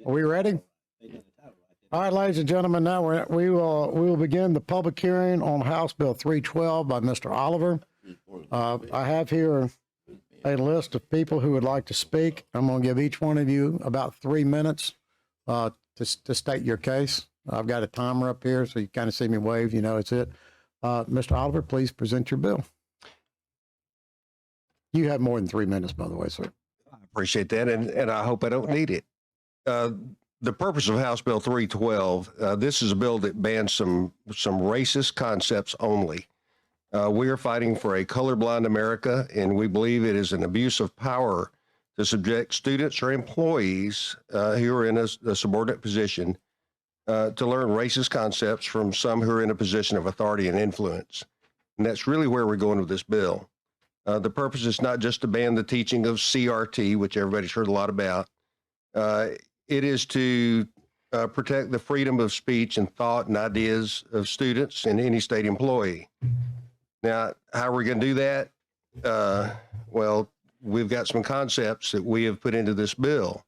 Are we ready? All right, ladies and gentlemen, now we will begin the public hearing on House Bill 312 by Mr. Oliver. I have here a list of people who would like to speak. I'm going to give each one of you about 3 minutes to state your case. I've got a timer up here, so you kind of see me wave, you know it's it. Mr. Oliver, please present your bill. You have more than 3 minutes, by the way, sir. I appreciate that, and I hope I don't need it. The purpose of House Bill 312, this is a bill that bans some racist concepts only. We are fighting for a colorblind America, and we believe it is an abuse of power to subject students or employees who are in a subordinate position to learn racist concepts from some who are in a position of authority and influence. And that's really where we're going with this bill. The purpose is not just to ban the teaching of CRT, which everybody's heard a lot about. It is to protect the freedom of speech and thought and ideas of students and any state employee. Now, how are we going to do that? Well, we've got some concepts that we have put into this bill.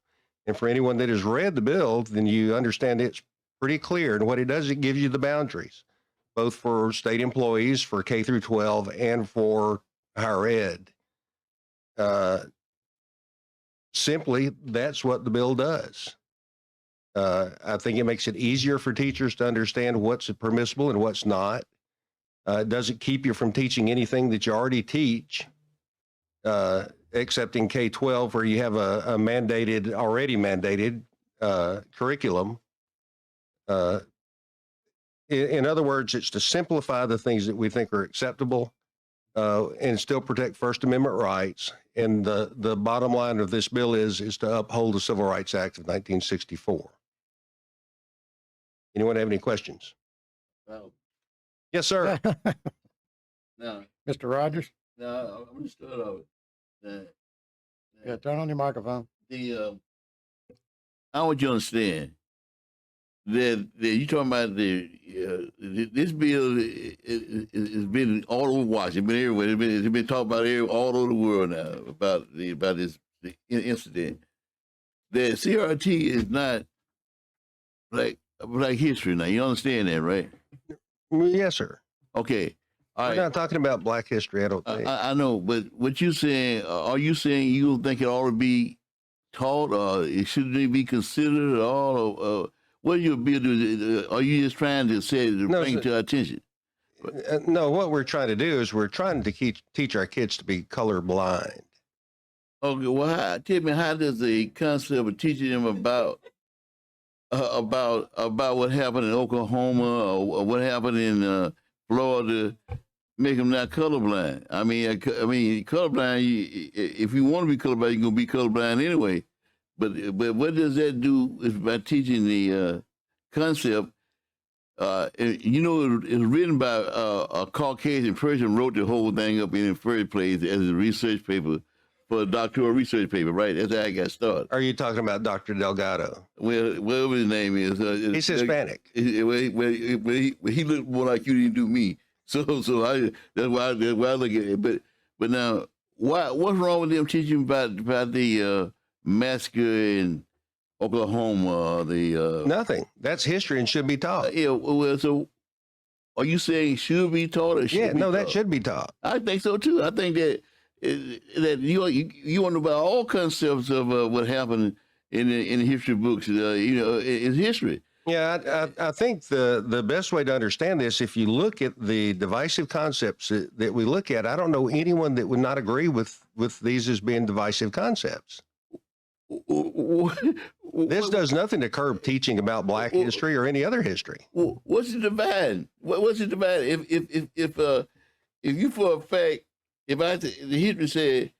And for anyone that has read the bill, then you understand it's pretty clear. And what it does, it gives you the boundaries, both for state employees, for K through 12, and for higher ed. Simply, that's what the bill does. I think it makes it easier for teachers to understand what's permissible and what's not. It doesn't keep you from teaching anything that you already teach, except in K-12 where you have a already mandated curriculum. In other words, it's to simplify the things that we think are acceptable and still protect First Amendment rights. And the bottom line of this bill is to uphold the Civil Rights Act of 1964. Anyone have any questions? Well, Yes, sir. now, Mr. Rogers? I'm going to start off. Yeah, turn on your microphone. I want you to understand that you talking about this bill has been all over Washington, it's been everywhere. It's been talked about all over the world now about this incident. The CRT is not like history now. You understand that, right? Yes, sir. Okay. All We're right. not talking about Black history, I don't think. I know, but what you saying? Are you saying you think it ought to be taught, or it shouldn't be considered at all? Or, what your bill do? Are you just trying to say to bring it to our attention? No, what we're trying to do is we're trying to teach our kids to be colorblind. Okay, well, tell me, how does the concept of teaching them about what happened in Oklahoma or what happened in Florida make them not colorblind? I mean, colorblind. If you want to be colorblind, you're gonna be colorblind anyway. But what does that do is by teaching the concept? You know, it's written by a Caucasian person wrote the whole thing up in the first place as a research paper for a doctoral research paper, right? That's how I got started. Are you talking about Dr. Delgado? Well, whatever his name is. He's Hispanic. He looked more like you than you do me. So that's why I look at it. But now, what's wrong with them teaching about the massacre in Oklahoma? Nothing. That's history and should be taught. Yeah. Well, so are you saying should be taught or should be taught? that should be taught. I think so too. I think that you want to about all concepts of what happened in the history books. In history. Yeah, I think the best way to understand this, if you look at the divisive concepts that we look at, I don't know anyone that would not agree with these as being divisive concepts. This does nothing to curb teaching about Black history or any other history. What's the divide? What's the divide? If you for a fact, the history said,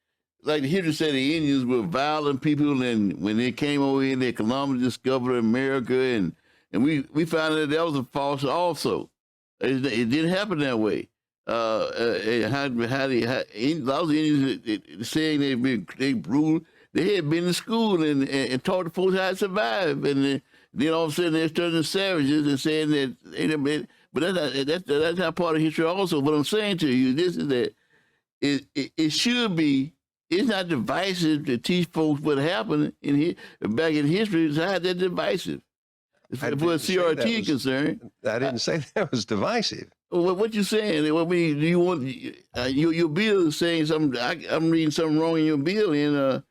like the history said, the Indians were violent people, and when they came over here, they Columbus discovered America, and we found that was a false also. It didn't happen that way. How those Indians saying they brutal. They had been in school and taught the folks how to survive, and then all of a sudden they're turning savages and saying that. But that's not part of history. Also, what I'm saying to you, this is that it should be it's not divisive to teach folks what happened back in history. So how is that divisive? As far as CRT is concerned, I didn't say that was divisive. what you saying? What mean? Do you want your bill is saying something? I'm reading something wrong in your bill in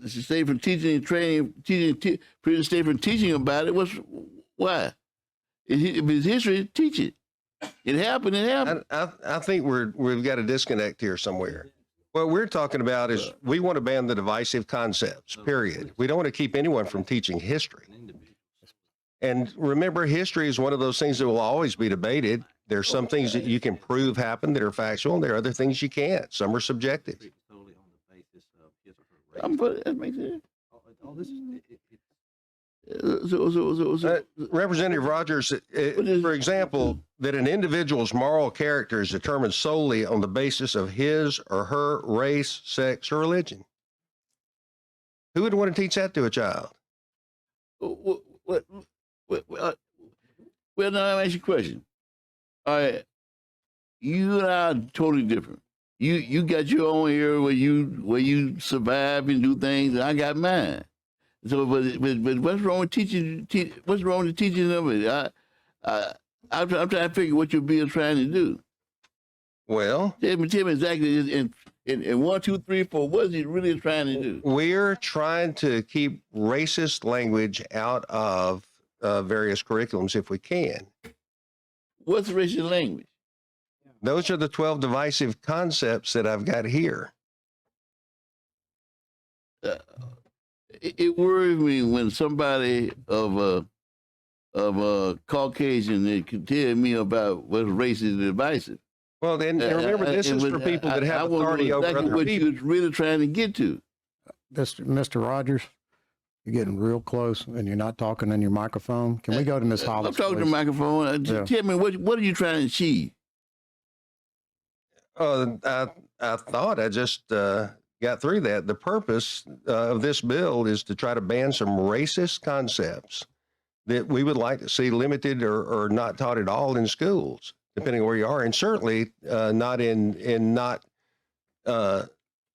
stay from teaching and training, stay from teaching about it. Why? If it's history, teach it. It happened. It happened. I think we've got a disconnect here somewhere. What we're talking about is we want to ban the divisive concepts, period. We don't want to keep anyone from teaching history. And remember, history is one of those things that will always be debated. There's some things that you can prove happened that are factual, and there are other things you can't. Some are subjective. That makes sense. Representative Rogers, for example, that an individual's moral character is determined solely on the basis of his or her race, sex, or religion. Who would want to teach that to a child? Well, now I ask you a question. All right, you and I are totally different. You got your own area where you survive and do things, and I got mine. So, but what's wrong with teaching? What's wrong with teaching of it? I'm trying to figure what your bill is trying to do. Well, tell me exactly in 1, 2, 3, 4. What is he really trying to do? We're trying to keep racist language out of various curriculums if we can. What's racist language? Those are the 12 divisive concepts that I've got here. It worries me when somebody of a Caucasian they can tell me about what's racist and divisive. Well, then remember, this is for people that have authority over other what people. you're really trying to get to. Mr. Rogers, you're getting real close, and you're not talking in your microphone. Can we go to Ms. Hollis? I'm talking to the please? microphone. Tell me what are you trying to achieve? I thought I just got through that. The purpose of this bill is to try to ban some racist concepts that we would like to see limited or not taught at all in schools, depending on where you are, and certainly not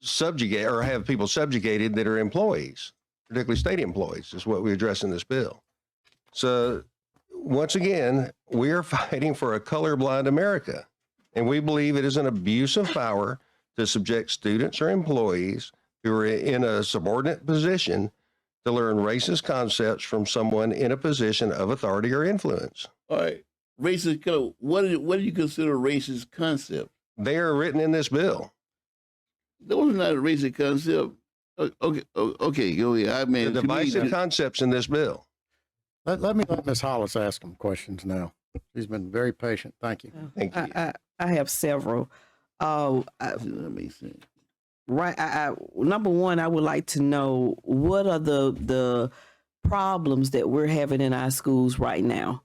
subjugate or have people subjugated that are employees, particularly state employees, is what we address in this bill. So once again, we are fighting for a colorblind America, and we believe it is an abuse of power to subject students or employees who are in a subordinate position to learn racist concepts from someone in a position of authority or influence. All right, racist. What do you consider racist concept? They are written in this bill. Those are not a racist concept. Okay, go ahead. I mean, The divisive concepts in this bill. Let me let Ms. Hollis ask him questions now. She's been very patient. Thank you. Thank you. I have several. that makes sense. Right. Number one, I would like to know what are the problems that we're having in our schools right now,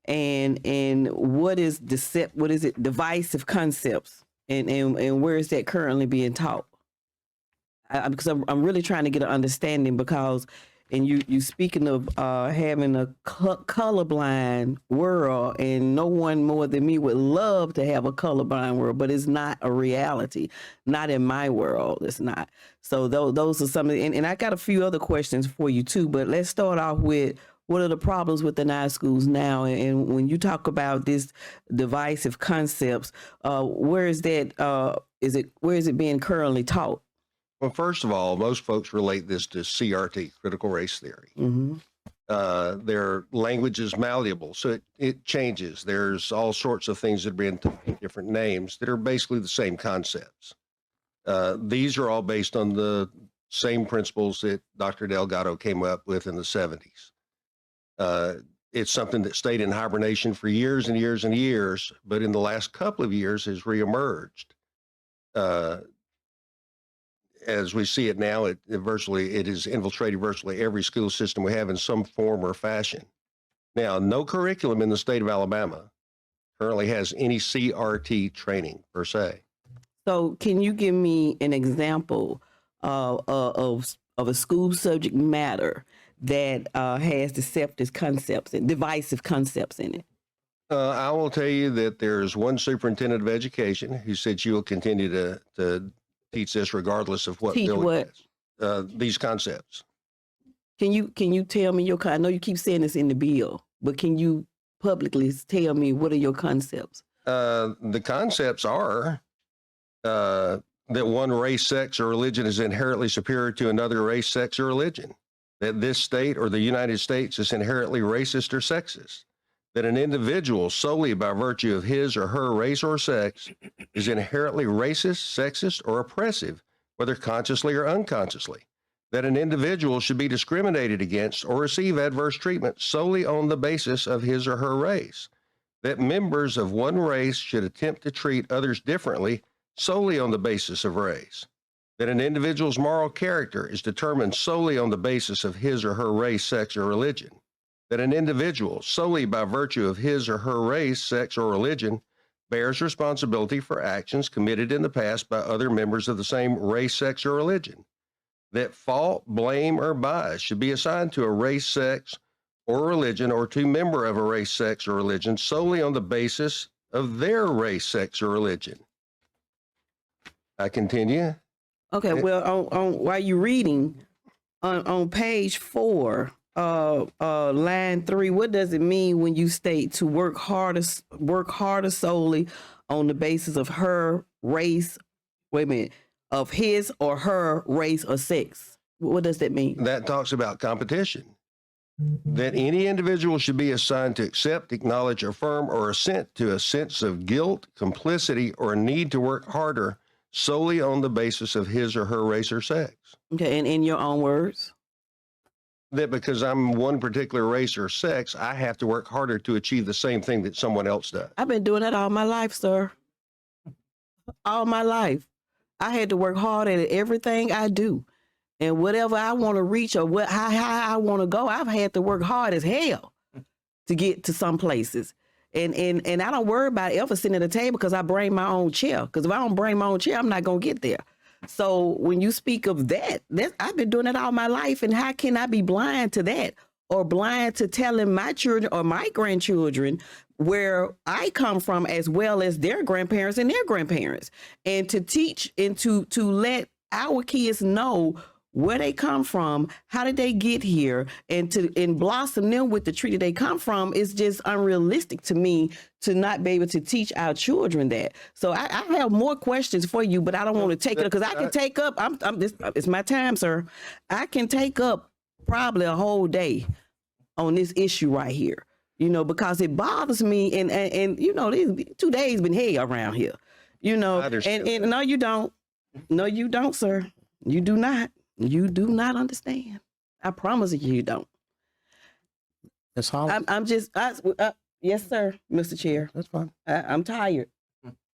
and what is divisive concepts, and where is that currently being taught? Because I'm really trying to get an understanding, because and you speaking of having a colorblind world, and no one more than me would love to have a colorblind world, but it's not a reality. Not in my world, it's not. So those are some of the, and I got a few other questions for you too, but let's start off with what are the problems within our schools now? And when you talk about this divisive concepts, where is that, where is it being currently taught? Well, first of all, most folks relate this to CRT, critical race theory. Mm-hmm. Their language is malleable, so it changes. There's all sorts of things that are being taught in different names that are basically the same concepts. These are all based on the same principles that Dr. Delgado came up with in the 70s. It's something that stayed in hibernation for years and years and years, but in the last couple of years has reemerged. As we see it now, it has infiltrated virtually every school system we have in some form or fashion. Now, no curriculum in the state of Alabama currently has any CRT training per se. So can you give me an example of a school subject matter that has deceptive concepts and divisive concepts in it? I will tell you that there's one superintendent of education who said she will continue to teach this regardless of what Teach bill what? it is. These concepts. Can you tell me I know you keep saying this in the bill, but can you publicly tell me what are your concepts? The concepts are that one race, sex, or religion is inherently superior to another race, sex, or religion. That this state or the United States is inherently racist or sexist. That an individual solely by virtue of his or her race or sex is inherently racist, sexist, or oppressive, whether consciously or unconsciously. That an individual should be discriminated against or receive adverse treatment solely on the basis of his or her race. That members of one race should attempt to treat others differently solely on the basis of race. That an individual's moral character is determined solely on the basis of his or her race, sex, or religion. That an individual, solely by virtue of his or her race, sex, or religion, bears responsibility for actions committed in the past by other members of the same race, sex, or religion. That fault, blame, or bias should be assigned to a race, sex, or religion, or to a member of a race, sex, or religion solely on the basis of their race, sex, or religion. I continue. Okay, well, on while you're reading, on page 4, line 3, what does it mean when you state to work harder solely on the basis of her race? Wait a minute, of his or her race or sex. What does that mean? That talks about competition. That any individual should be assigned to accept, acknowledge, affirm, or assent to a sense of guilt, complicity, or a need to work harder solely on the basis of his or her race or sex. Okay, and in your own words? That because I'm one particular race or sex, I have to work harder to achieve the same thing that someone else does. I've been doing that all my life, sir. All my life. I had to work hard at everything I do. And whatever I want to reach or how I want to go, I've had to work hard as hell to get to some places. And I don't worry about ever sitting at a table because I bring my own chair. Because if I don't bring my own chair, I'm not going to get there. So when you speak of that, I've been doing it all my life. And how can I be blind to that or blind to telling my children or my grandchildren where I come from as well as their grandparents and their grandparents, and to teach and to let our kids know where they come from, how did they get here, and blossom them with the tree that they come from is just unrealistic to me to not be able to teach our children that. So I have more questions for you, but I don't want to take it because I can take up. It's my time, sir. I can take up probably a whole day on this issue right here. You know, because it bothers me, and you know, these 2 days been hell around here. You know, and no, you don't. No, you don't, sir. You do not. You do not understand. I promise you don't. Ms. Holland? I'm just, yes, sir, Mr. Chair. That's fine. I'm tired.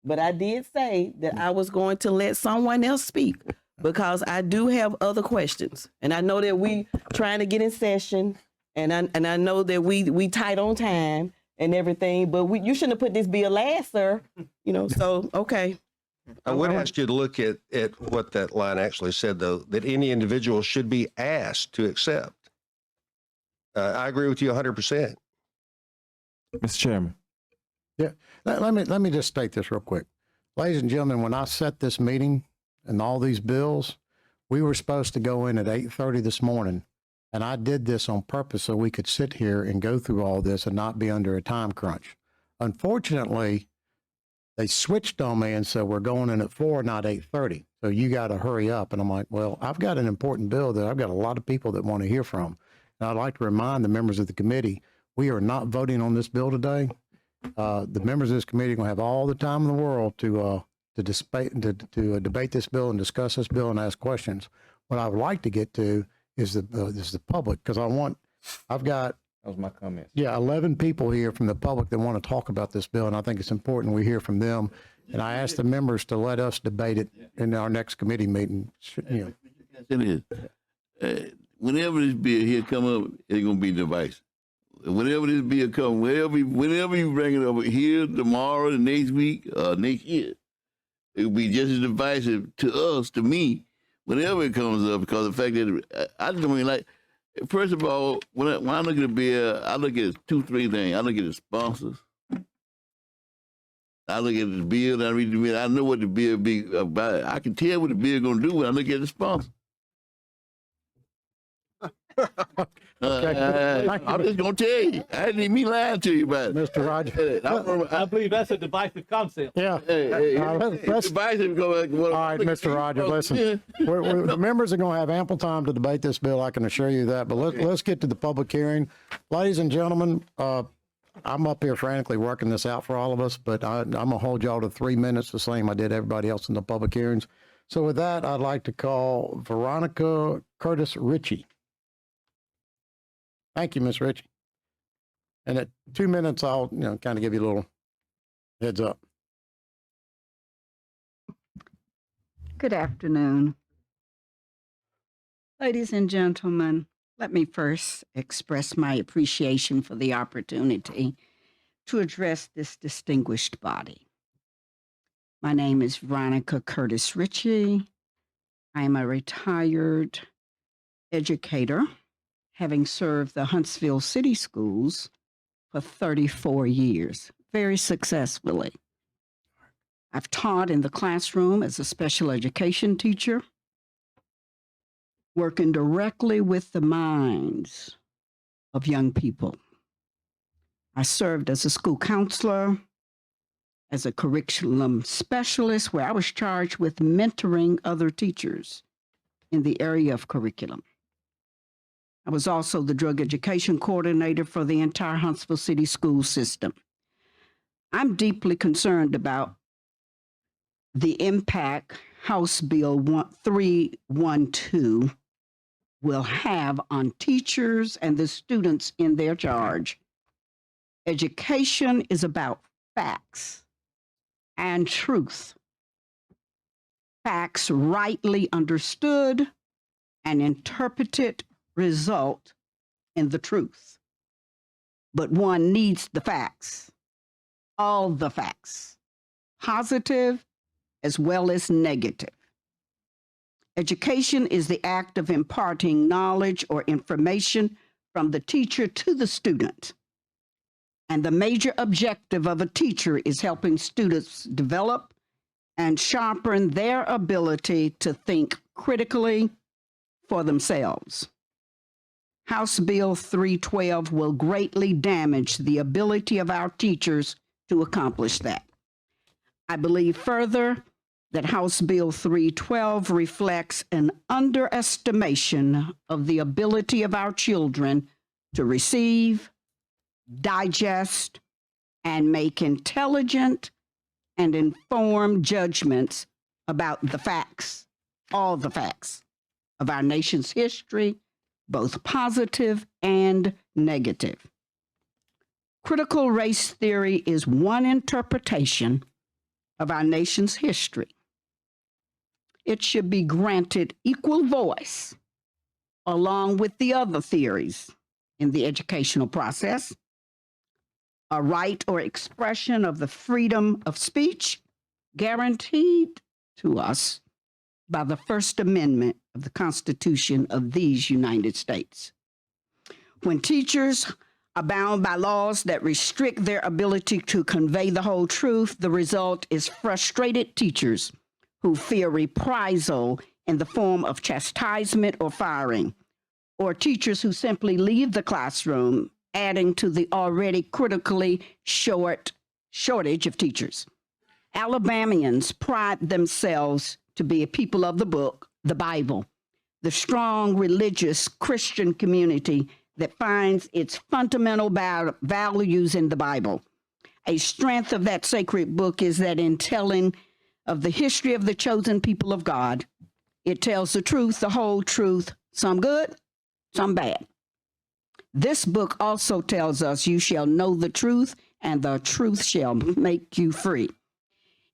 But I did say that I was going to let someone else speak because I do have other questions. And I know that we trying to get in session, and I know that we tight on time and everything, but you shouldn't have put this bill last, sir. You know, so, okay. I would ask you to look at what that line actually said, though, that any individual should be asked to accept. I agree with you 100%. Mr. Chairman. Yeah, let me just state this real quick. Ladies and gentlemen, when I set this meeting and all these bills, we were supposed to go in at 8:30 this morning, and I did this on purpose so we could sit here and go through all this and not be under a time crunch. Unfortunately, they switched on me and said, we're going in at 4, not 8:30. So you got to hurry up. And I'm like, well, I've got an important bill that I've got a lot of people that want to hear from. And I'd like to remind the members of the committee, we are not voting on this bill today. The members of this committee are going to have all the time in the world to debate this bill and discuss this bill and ask questions. What I would like to get to is the public, because I've got, That was my comment. yeah, 11 people here from the public that want to talk about this bill, and I think it's important we hear from them. And I asked the members to let us debate it in our next committee meeting. You know. Whenever this bill here come up, it's gonna be divisive. Whenever this bill come, whenever you bring it up here tomorrow, the next week, next year, it will be just as divisive to us, to me, whenever it comes up. Because the fact that I just mean, like, first of all, when I look at the bill, I look at 2, 3 things. I look at the sponsors. I look at the bill, I read the bill, I know what the bill be about. I can tell what the bill gonna do when I look at the sponsor. I'm just gonna tell you. I didn't even mean lying to you about it. Mr. Rogers. I believe that's a divisive concept. Yeah. Hey, let's- divisive go back. All right, Mr. Rogers, listen. The members are going to have ample time to debate this bill. I can assure you that. But let's get to the public hearing, ladies and gentlemen. I'm up here frantically working this out for all of us, but I'm gonna hold y'all to 3 minutes, the same I did everybody else in the public hearings. So with that, I'd like to call Veronica Curtis Ritchie. Thank you, Miss Ritchie. And at 2 minutes, I'll kind of give you a little heads up. Good afternoon. Ladies and gentlemen, let me first express my appreciation for the opportunity to address this distinguished body. My name is Veronica Curtis Ritchie. I am a retired educator, having served the Huntsville City Schools for 34 years, very successfully. I've taught in the classroom as a special education teacher, working directly with the minds of young people. I served as a school counselor, as a curriculum specialist, where I was charged with mentoring other teachers in the area of curriculum. I was also the drug education coordinator for the entire Huntsville City school system. I'm deeply concerned about the impact House Bill 312 will have on teachers and the students in their charge. Education is about facts and truth. Facts rightly understood and interpreted result in the truth. But one needs the facts, all the facts, positive as well as negative. Education is the act of imparting knowledge or information from the teacher to the student. And the major objective of a teacher is helping students develop and sharpen their ability to think critically for themselves. House Bill 312 will greatly damage the ability of our teachers to accomplish that. I believe further that House Bill 312 reflects an underestimation of the ability of our children to receive, digest, and make intelligent and informed judgments about the facts, all the facts of our nation's history, both positive and negative. Critical race theory is one interpretation of our nation's history. It should be granted equal voice along with the other theories in the educational process. A right or expression of the freedom of speech guaranteed to us by the First Amendment of the Constitution of these United States. When teachers are bound by laws that restrict their ability to convey the whole truth, the result is frustrated teachers who fear reprisal in the form of chastisement or firing, or teachers who simply leave the classroom, adding to the already critically shortage of teachers. Alabamians pride themselves to be a people of the book, the Bible, the strong religious Christian community that finds its fundamental values in the Bible. A strength of that sacred book is that in telling of the history of the chosen people of God, it tells the truth, the whole truth, some good, some bad. This book also tells us you shall know the truth, and the truth shall make you free.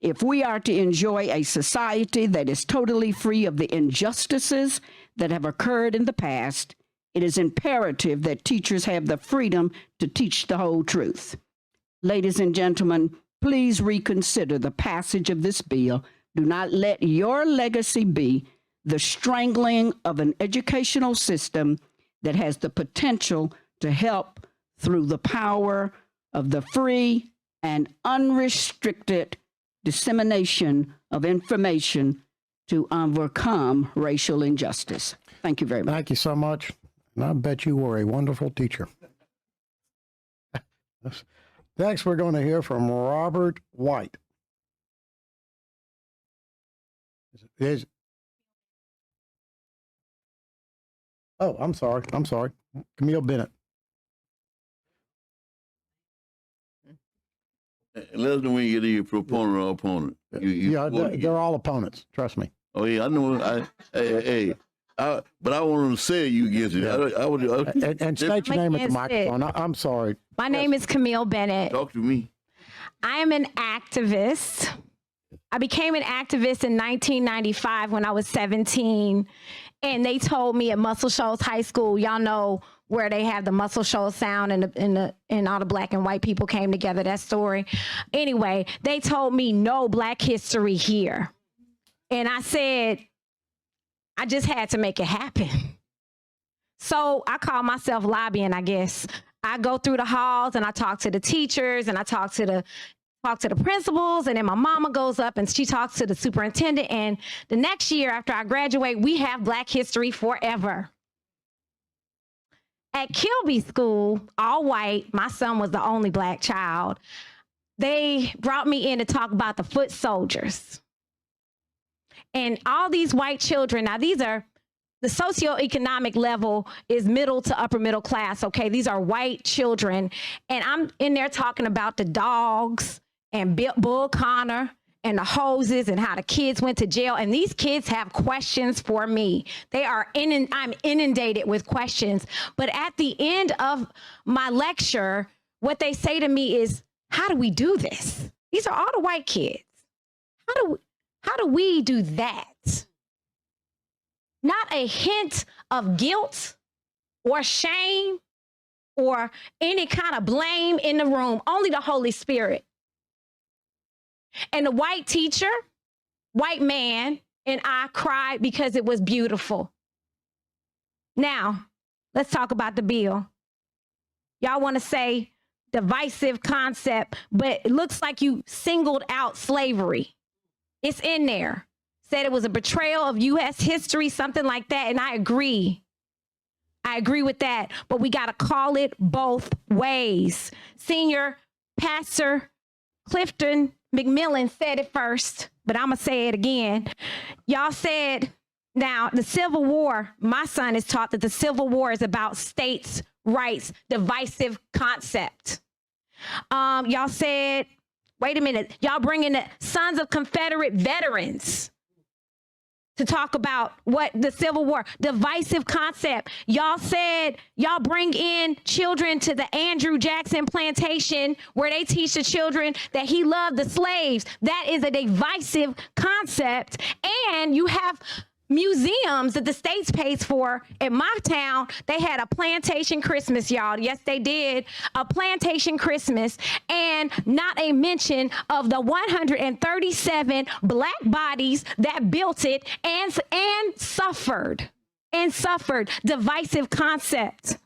If we are to enjoy a society that is totally free of the injustices that have occurred in the past, it is imperative that teachers have the freedom to teach the whole truth. Ladies and gentlemen, please reconsider the passage of this bill. Do not let your legacy be the strangling of an educational system that has the potential to help through the power of the free and unrestricted dissemination of information to overcome racial injustice. Thank you very much. Thank you so much. And I bet you were a wonderful teacher. Next, we're going to hear from Robert White. Oh, I'm sorry. Camille Bennett. Let us know when you get your proponent or opponent. Yeah, they're all opponents. Trust me. Oh yeah, I know. But I want them to say you against it. Yeah. I would And state your name at the Against microphone. I'm sorry. My name is Camille Bennett. talk to me. I am an activist. I became an activist in 1995 when I was 17. And they told me at Muscle Shoals High School, y'all know where they have the Muscle Shoals sound and all the black and white people came together, that story. Anyway, they told me no Black history here. And I said, I just had to make it happen. So I call myself lobbying, I guess. I go through the halls and I talk to the teachers and I talk to the principals, and then my mama goes up and she talks to the superintendent. And the next year after I graduate, we have Black history forever. At Kilby School, all white, my son was the only Black child. They brought me in to talk about the foot soldiers. And all these white children, now these are, the socioeconomic level is middle to upper middle class, okay? These are white children. And I'm in there talking about the dogs and Bull Connor and the hoses and how the kids went to jail. And these kids have questions for me. I'm inundated with questions. But at the end of my lecture, what they say to me is, how do we do this? These are all the white kids. How do we do that? Not a hint of guilt or shame or any kind of blame in the room, only the Holy Spirit. And the white teacher, white man, and I cried because it was beautiful. Now, let's talk about the bill. Y'all want to say divisive concept, but it looks like you singled out slavery. It's in there. Said it was a betrayal of U.S. history, something like that, and I agree. I agree with that, but we got to call it both ways. Senior Pastor Clifton McMillan said it first, but I'm going to say it again. Y'all said, now, the Civil War, my son is taught that the Civil War is about states' rights, divisive concept. Y'all said, wait a minute, y'all bringing the Sons of Confederate Veterans to talk about what the Civil War, divisive concept. Y'all said y'all bring in children to the Andrew Jackson plantation where they teach the children that he loved the slaves. That is a divisive concept. And you have museums that the states pays for. In my town, they had a plantation Christmas, y'all. Yes, they did. A plantation Christmas, and not a mention of the 137 black bodies that built it and suffered. Divisive concept.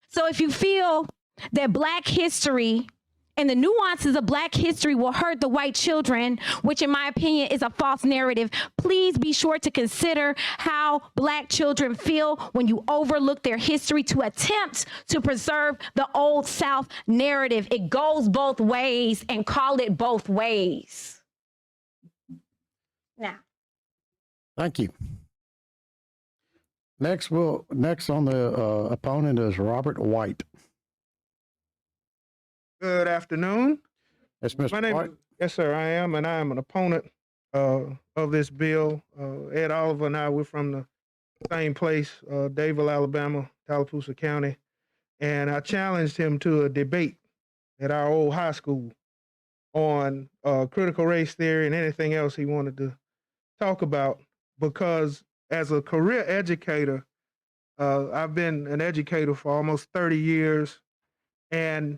So if you feel that black history and the nuances of black history will hurt the white children, which in my opinion is a false narrative, please be sure to consider how black children feel when you overlook their history to attempt to preserve the Old South narrative. It goes both ways, and call it both ways. Now. Thank you. Next on the opponent is Robert White. Good afternoon. That's Mr. My name White. is, yes, sir, I am, and I am an opponent of this bill. Ed Oliver and I, we're from the same place, Davie, Alabama, Tallapoosa County, and I challenged him to a debate at our old high school on critical race theory and anything else he wanted to talk about, because as a career educator, I've been an educator for almost 30 years, and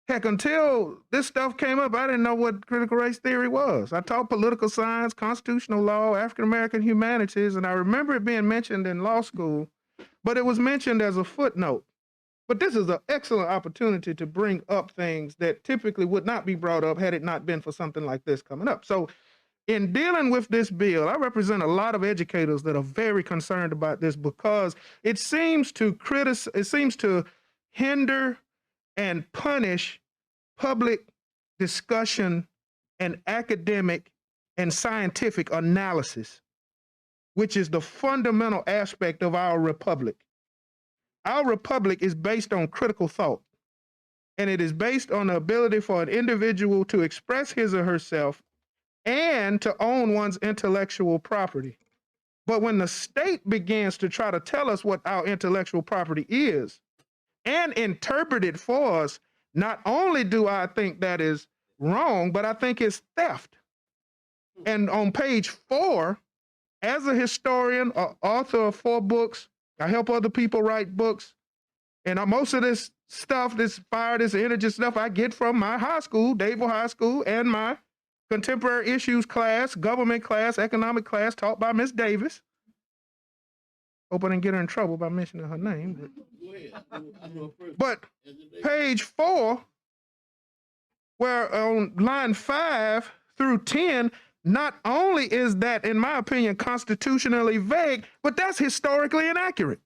heck, until this stuff came up, I didn't know what critical race theory was. I taught political science, constitutional law, African-American humanities, and I remember it being mentioned in law school, but it was mentioned as a footnote. But this is an excellent opportunity to bring up things that typically would not be brought up had it not been for something like this coming up. So in dealing with this bill, I represent a lot of educators that are very concerned about this because it seems to hinder and punish public discussion and academic and scientific analysis, which is the fundamental aspect of our republic. Our republic is based on critical thought, and it is based on the ability for an individual to express his or herself and to own one's intellectual property. But when the state begins to try to tell us what our intellectual property is and interpret it for us, not only do I think that is wrong, but I think it's theft. And on page 4, as a historian, author of 4 books, I help other people write books. And most of this stuff, this fire, this energy stuff, I get from my high school, Dadeville High School, and my contemporary issues class, government class, economic class taught by Miss Davis. Hope I didn't get her in trouble by mentioning her name. But page 4, where on line 5 through 10, not only is that, in my opinion, constitutionally vague, but that's historically inaccurate.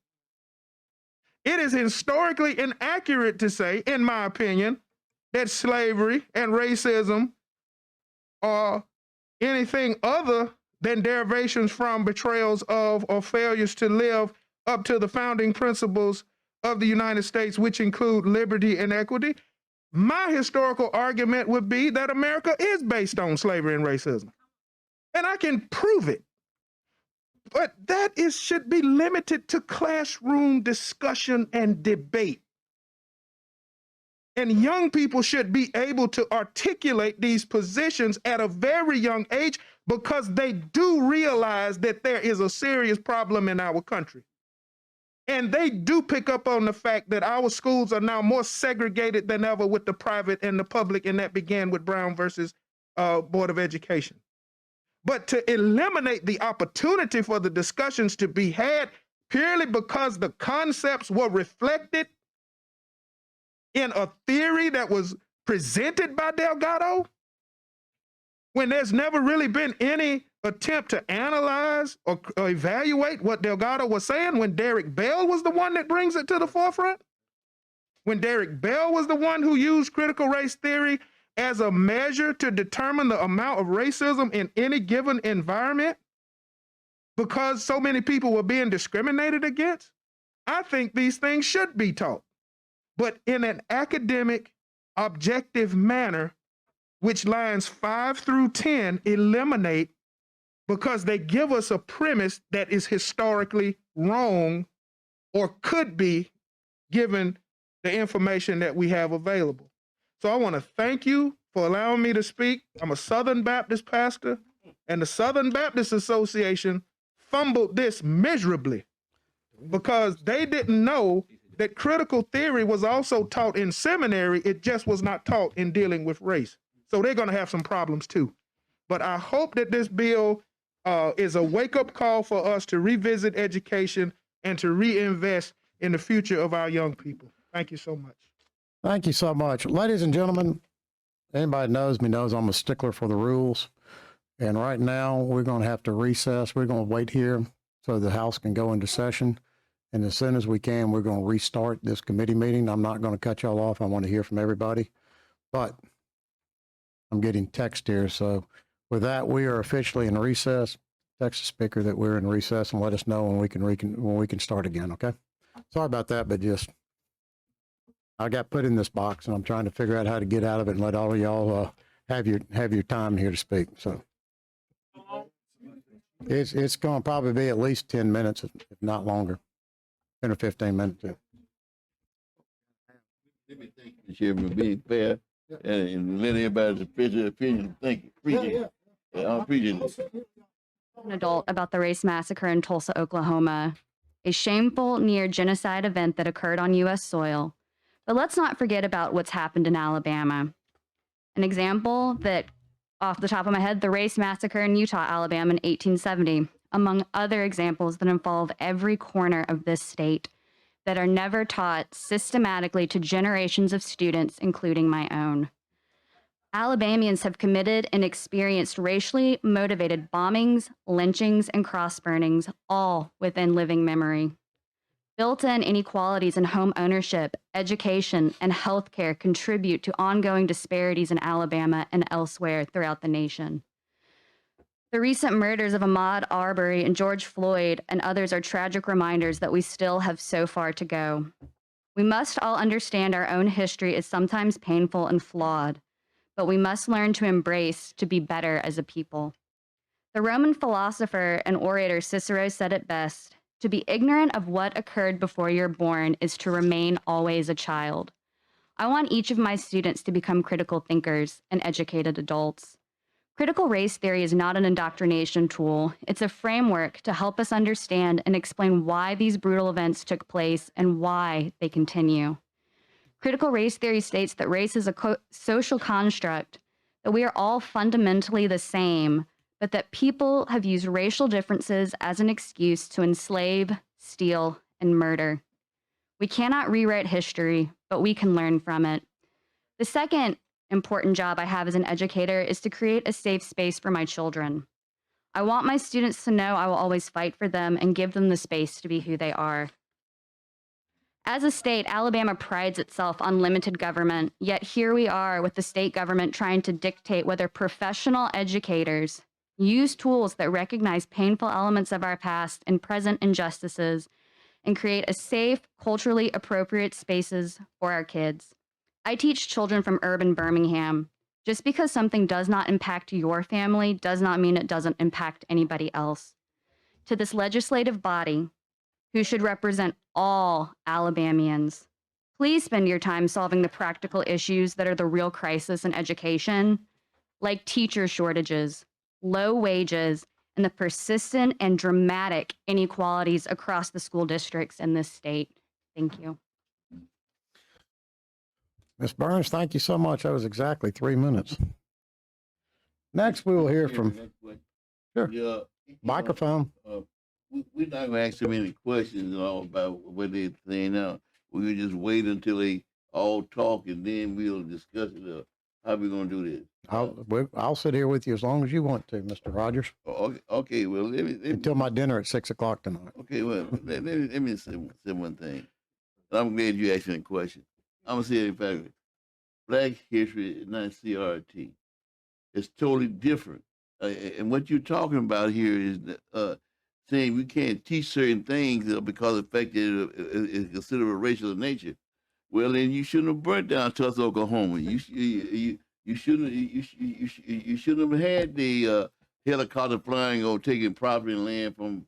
It is historically inaccurate to say, in my opinion, that slavery and racism are anything other than derivations from betrayals of or failures to live up to the founding principles of the United States, which include liberty and equity. My historical argument would be that America is based on slavery and racism. And I can prove it. But that should be limited to classroom discussion and debate. And young people should be able to articulate these positions at a very young age because they do realize that there is a serious problem in our country. And they do pick up on the fact that our schools are now more segregated than ever with the private and the public, and that began with Brown versus Board of Education. But to eliminate the opportunity for the discussions to be had purely because the concepts were reflected in a theory that was presented by Delgado, when there's never really been any attempt to analyze or evaluate what Delgado was saying, when Derek Bell was the one that brings it to the forefront, when Derek Bell was the one who used critical race theory as a measure to determine the amount of racism in any given environment because so many people were being discriminated against, I think these things should be taught, but in an academic, objective manner, which lines 5 through 10 eliminate because they give us a premise that is historically wrong or could be given the information that we have available. So I want to thank you for allowing me to speak. I'm a Southern Baptist pastor, and the Southern Baptist Association fumbled this miserably because they didn't know that critical theory was also taught in seminary. It just was not taught in dealing with race. So they're going to have some problems too. But I hope that this bill is a wake-up call for us to revisit education and to reinvest in the future of our young people. Thank you so much. Thank you so much. Ladies and gentlemen, anybody knows me knows I'm a stickler for the rules. And right now, we're going to have to recess. We're going to wait here so the House can go into session. And as soon as we can, we're going to restart this committee meeting. I'm not going to cut y'all off. I want to hear from everybody. But I'm getting text here. So with that, we are officially in recess. Text the speaker that we're in recess and let us know when we can start again, okay? Sorry about that, but just I got put in this box and I'm trying to figure out how to get out of it and let all of y'all have your time here to speak. So it's going to probably be at least 10 minutes, if not longer, 10 or 15 minutes. Yeah. Let me thank you, Chairman, for being fair and letting everybody's opinion. Thank you. Appreciate it. Yeah, I appreciate it. An adult about the race massacre in Tulsa, Oklahoma, a shameful near genocide event that occurred on U.S. soil. But let's not forget about what's happened in Alabama. An example that, off the top of my head, the race massacre in Utah, Alabama in 1870, among other examples that involve every corner of this state that are never taught systematically to generations of students, including my own. Alabamians have committed and experienced racially motivated bombings, lynchings, and cross burnings, all within living memory. Built-in inequalities in home ownership, education, and healthcare contribute to ongoing disparities in Alabama and elsewhere throughout the nation. The recent murders of Ahmaud Arbery and George Floyd and others are tragic reminders that we still have so far to go. We must all understand our own history is sometimes painful and flawed, but we must learn to embrace to be better as a people. The Roman philosopher and orator Cicero said it best: to be ignorant of what occurred before you're born is to remain always a child. I want each of my students to become critical thinkers and educated adults. Critical race theory is not an indoctrination tool. It's a framework to help us understand and explain why these brutal events took place and why they continue. Critical race theory states that race is a social construct, that we are all fundamentally the same, but that people have used racial differences as an excuse to enslave, steal, and murder. We cannot rewrite history, but we can learn from it. The second important job I have as an educator is to create a safe space for my children. I want my students to know I will always fight for them and give them the space to be who they are. As a state, Alabama prides itself on limited government, yet here we are with the state government trying to dictate whether professional educators use tools that recognize painful elements of our past and present injustices and create a safe, culturally appropriate spaces for our kids. I teach children from urban Birmingham. Just because something does not impact your family does not mean it doesn't impact anybody else. To this legislative body, who should represent all Alabamians, please spend your time solving the practical issues that are the real crisis in education, like teacher shortages, low wages, and the persistent and dramatic inequalities across the school districts in this state. Thank you. Ms. Burns, thank you so much. That was exactly 3 minutes. Next, we will hear from Sure. Yeah. microphone. We're not gonna ask them any questions at all about what they're saying now. We'll just wait until they all talk and then we'll discuss it. How we gonna do this? I'll sit here with you as long as you want to, Mr. Rogers, Okay. Well, let me until my dinner at 6 o'clock tonight. Okay, well, let me say one thing. I'm glad you asked me a question. I'm gonna say it in fact, Black history is not CRT. It's totally different. And what you're talking about here is saying we can't teach certain things because of the fact that it is considered a racial nature. Well, then you shouldn't have burnt down Tulsa, Oklahoma. You shouldn't have had the helicopter flying or taking property and land from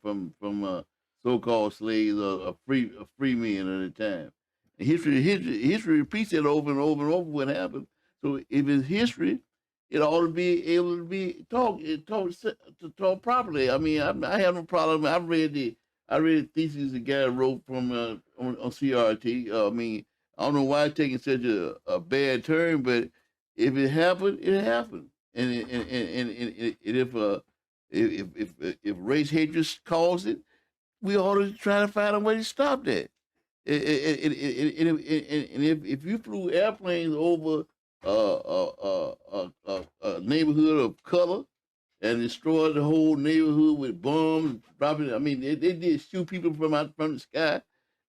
so-called slaves or free men at the time. And history repeats it over and over and over what happened. So if it's history, it ought to be able to be talk properly. I mean, I have no problem. I read the thesis the guy wrote from on CRT. I mean, I don't know why it's taking such a bad turn, but if it happened, it happened. And if race hatred caused it, we ought to try to find a way to stop that. And if you flew airplanes over a neighborhood of color and destroyed the whole neighborhood with bombs, dropping, I mean, they did shoot people from the sky,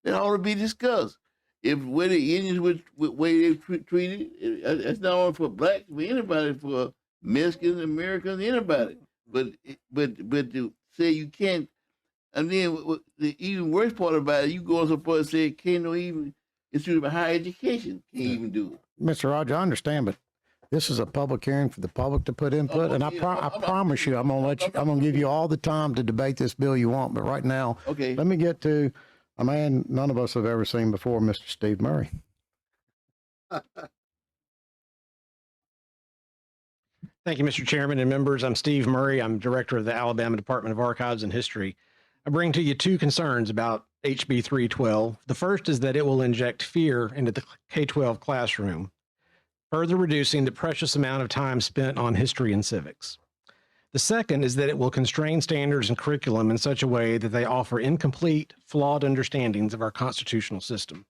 that ought to be discussed. If where the Indians were way they treated, it's not only for blacks, but anybody, for Mexicans, Americans, anybody. But to say you can't, and then the even worse part about it, you go so far and say can't no even institute of higher education can't even do it. Mr. Roger, I understand, but this is a public hearing for the public to put input, and I promise you, I'm gonna give you all the time to debate this bill you want. But right now, Okay. let me get to a man none of us have ever seen before, Mr. Steve Murray. Thank you, Mr. Chairman and members. I'm Steve Murray. I'm director of the Alabama Department of Archives and History. I bring to you two concerns about HB 312. The first is that it will inject fear into the K-12 classroom, further reducing the precious amount of time spent on history and civics. The second is that it will constrain standards and curriculum in such a way that they offer incomplete, flawed understandings of our constitutional system.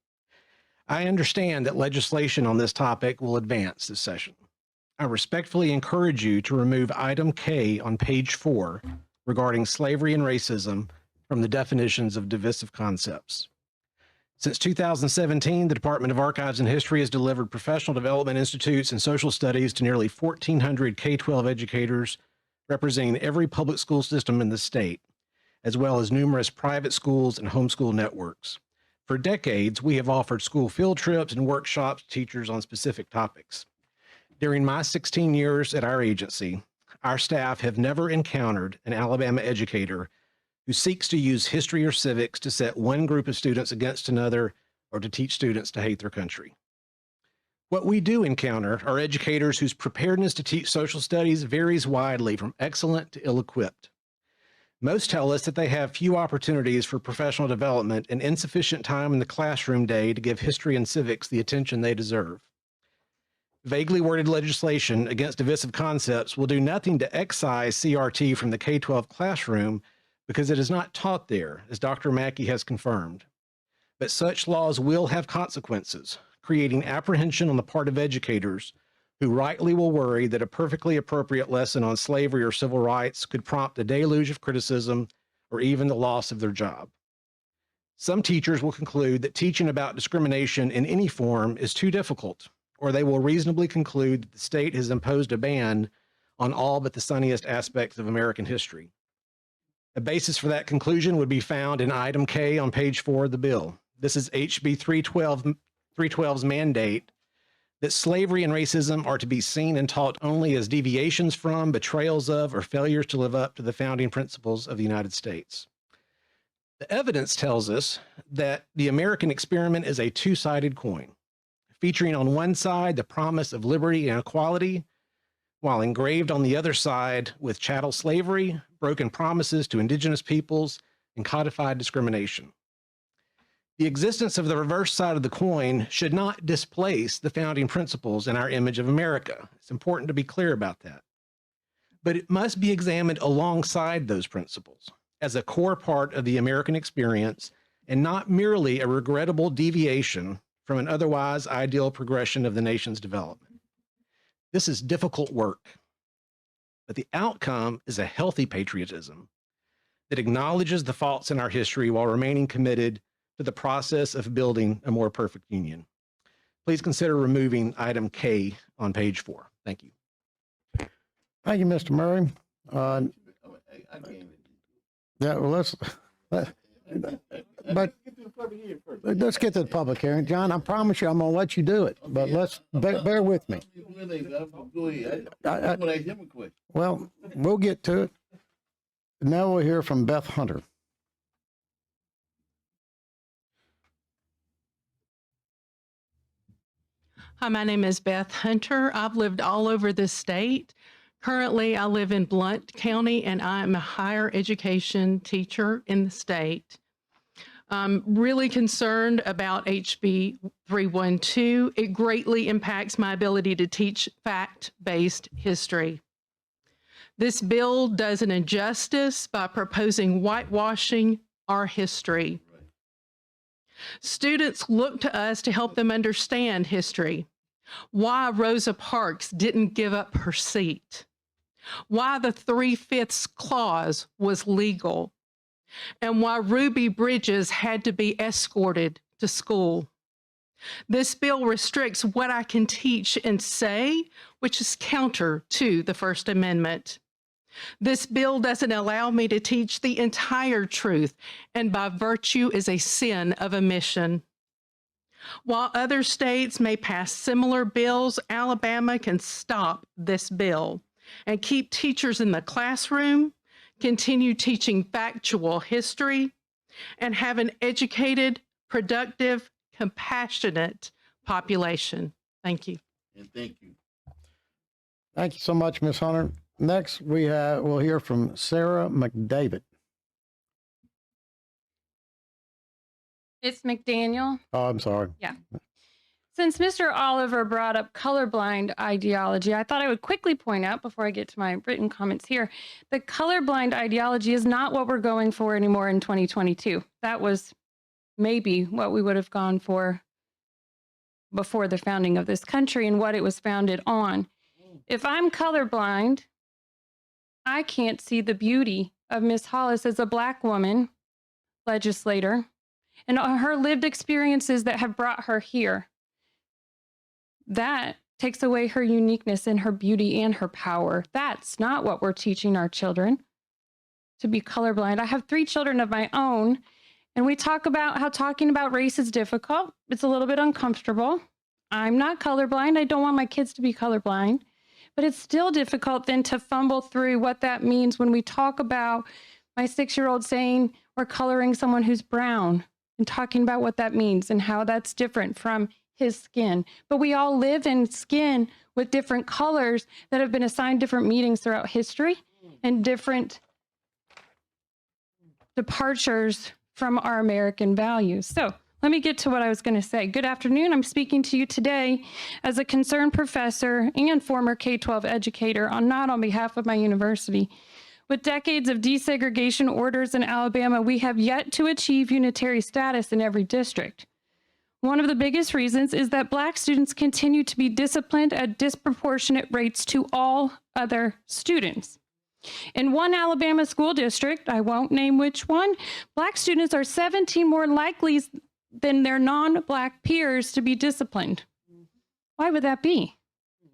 I understand that legislation on this topic will advance this session. I respectfully encourage you to remove item K on page 4 regarding slavery and racism from the definitions of divisive concepts. Since 2017, the Department of Archives and History has delivered professional development institutes and social studies to nearly 1,400 K-12 educators representing every public school system in the state, as well as numerous private schools and homeschool networks. For decades, we have offered school field trips and workshops to teachers on specific topics. During my 16 years at our agency, our staff have never encountered an Alabama educator who seeks to use history or civics to set one group of students against another or to teach students to hate their country. What we do encounter are educators whose preparedness to teach social studies varies widely from excellent to ill-equipped. Most tell us that they have few opportunities for professional development and insufficient time in the classroom day to give history and civics the attention they deserve. Vaguely worded legislation against divisive concepts will do nothing to excise CRT from the K-12 classroom because it is not taught there, as Dr. Mackey has confirmed. But such laws will have consequences, creating apprehension on the part of educators who rightly will worry that a perfectly appropriate lesson on slavery or civil rights could prompt a deluge of criticism or even the loss of their job. Some teachers will conclude that teaching about discrimination in any form is too difficult, or they will reasonably conclude that the state has imposed a ban on all but the sunniest aspects of American history. A basis for that conclusion would be found in item K on page 4 of the bill. This is HB 312's mandate that slavery and racism are to be seen and taught only as deviations from, betrayals of, or failures to live up to the founding principles of the United States. The evidence tells us that the American experiment is a two-sided coin, featuring on one side the promise of liberty and equality, while engraved on the other side with chattel slavery, broken promises to indigenous peoples, and codified discrimination. The existence of the reverse side of the coin should not displace the founding principles in our image of America. It's important to be clear about that. But it must be examined alongside those principles as a core part of the American experience and not merely a regrettable deviation from an otherwise ideal progression of the nation's development. This is difficult work, but the outcome is a healthy patriotism that acknowledges the faults in our history while remaining committed to the process of building a more perfect union. Please consider removing item K on page 4. Thank you. Thank you, Mr. Murray. Yeah, well, but let's get to the public hearing. John, I promise you I'm going to let you do it, but let's bear with me. Go ahead. I want to ask him a question. Well, we'll get to it. Now we'll hear from Beth Hunter. Hi, my name is Beth Hunter. I've lived all over this state. Currently, I live in Blount County, and I am a higher education teacher in the state. I'm really concerned about HB 312. It greatly impacts my ability to teach fact-based history. This bill does an injustice by proposing whitewashing our history. Students look to us to help them understand history. Why Rosa Parks didn't give up her seat. Why the 3/5 clause was legal. And why Ruby Bridges had to be escorted to school. This bill restricts what I can teach and say, which is counter to the First Amendment. This bill doesn't allow me to teach the entire truth, and by virtue is a sin of omission. While other states may pass similar bills, Alabama can stop this bill and keep teachers in the classroom, continue teaching factual history, and have an educated, productive, compassionate population. Thank you. And thank you. Thank you so much, Ms. Hunter. Next, we'll hear from Sarah McDavid. It's McDaniel. Oh, I'm sorry. Yeah. Since Mr. Oliver brought up colorblind ideology, I thought I would quickly point out before I get to my written comments here, the colorblind ideology is not what we're going for anymore in 2022. That was maybe what we would have gone for before the founding of this country and what it was founded on. If I'm colorblind, I can't see the beauty of Miss Hollis as a Black woman legislator and her lived experiences that have brought her here. That takes away her uniqueness and her beauty and her power. That's not what we're teaching our children, to be colorblind. I have 3 children of my own, and we talk about how talking about race is difficult. It's a little bit uncomfortable. I'm not colorblind. I don't want my kids to be colorblind, but it's still difficult then to fumble through what that means when we talk about my 6-year-old saying we're coloring someone who's brown and talking about what that means and how that's different from his skin. But we all live in skin with different colors that have been assigned different meanings throughout history and different departures from our American values. So let me get to what I was going to say. Good afternoon. I'm speaking to you today as a concerned professor and former K-12 educator, not on behalf of my university. With decades of desegregation orders in Alabama, we have yet to achieve unitary status in every district. One of the biggest reasons is that Black students continue to be disciplined at disproportionate rates to all other students. In one Alabama school district, I won't name which one, Black students are 17 more likely than their non-Black peers to be disciplined. Why would that be?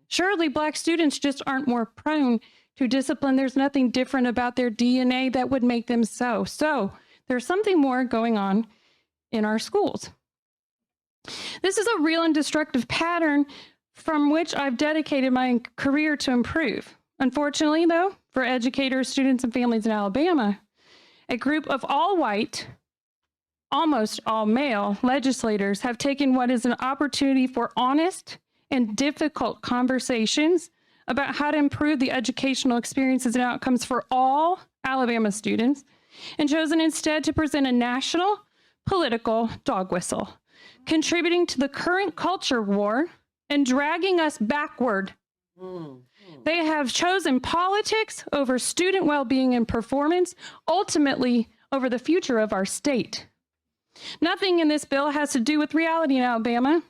Surely Black students just aren't more prone to discipline. There's nothing different about their DNA that would make them so. So there's something more going on in our schools. This is a real and destructive pattern from which I've dedicated my career to improve. Unfortunately, though, for educators, students, and families in Alabama, a group of all white, almost all male legislators have taken what is an opportunity for honest and difficult conversations about how to improve the educational experiences and outcomes for all Alabama students and chosen instead to present a national political dog whistle, contributing to the current culture war and dragging us backward. They have chosen politics over student well-being and performance, ultimately over the future of our state. Nothing in this bill has to do with reality in Alabama.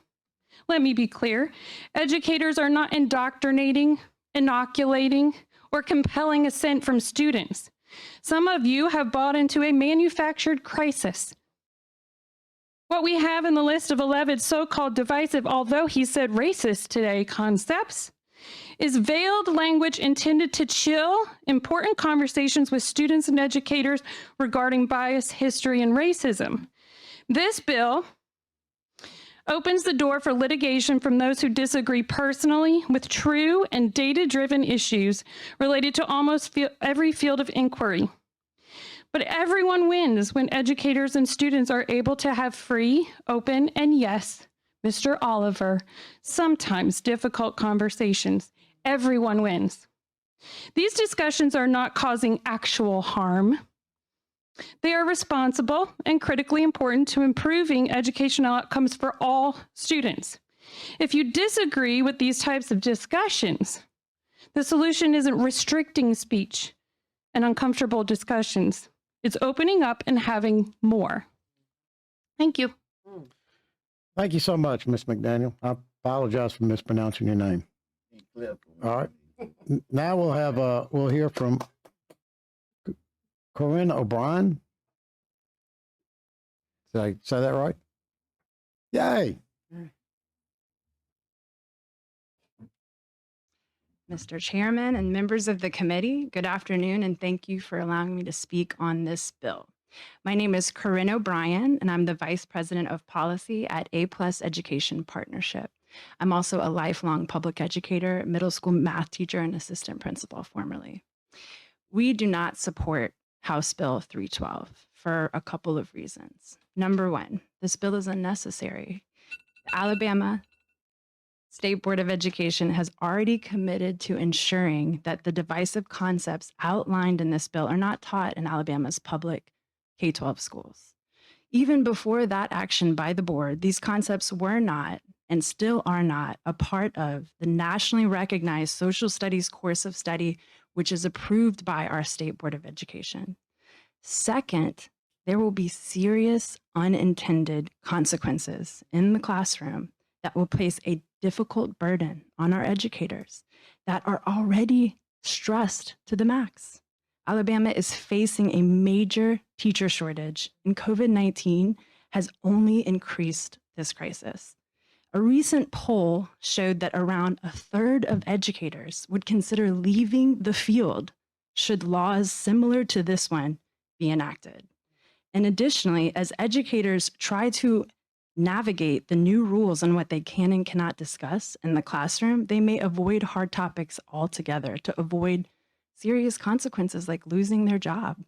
Let me be clear. Educators are not indoctrinating, inoculating, or compelling assent from students. Some of you have bought into a manufactured crisis. What we have in the list of 11 so-called divisive, although he said racist today, concepts is veiled language intended to chill important conversations with students and educators regarding bias, history, and racism. This bill opens the door for litigation from those who disagree personally with true and data-driven issues related to almost every field of inquiry. But everyone wins when educators and students are able to have free, open, and yes, Mr. Oliver, sometimes difficult conversations. Everyone wins. These discussions are not causing actual harm. They are responsible and critically important to improving educational outcomes for all students. If you disagree with these types of discussions, the solution isn't restricting speech and uncomfortable discussions. It's opening up and having more. Thank you. Thank you so much, Ms. McDaniel. I apologize for mispronouncing your name. All right. Now we'll hear from Corinne O'Brien. Did I say that right? Yay. Mr. Chairman and members of the committee, good afternoon, and thank you for allowing me to speak on this bill. My name is Corinne O'Brien, and I'm the Vice President of Policy at A+ Education Partnership. I'm also a lifelong public educator, middle school math teacher, and assistant principal formerly. We do not support House Bill 312 for a couple of reasons. Number one, this bill is unnecessary. The Alabama State Board of Education has already committed to ensuring that the divisive concepts outlined in this bill are not taught in Alabama's public K-12 schools. Even before that action by the board, these concepts were not and still are not a part of the nationally recognized social studies course of study, which is approved by our State Board of Education. Second, there will be serious unintended consequences in the classroom that will place a difficult burden on our educators that are already stressed to the max. Alabama is facing a major teacher shortage, and COVID-19 has only increased this crisis. A recent poll showed that around a third of educators would consider leaving the field should laws similar to this one be enacted. And additionally, as educators try to navigate the new rules on what they can and cannot discuss in the classroom, they may avoid hard topics altogether to avoid serious consequences like losing their job.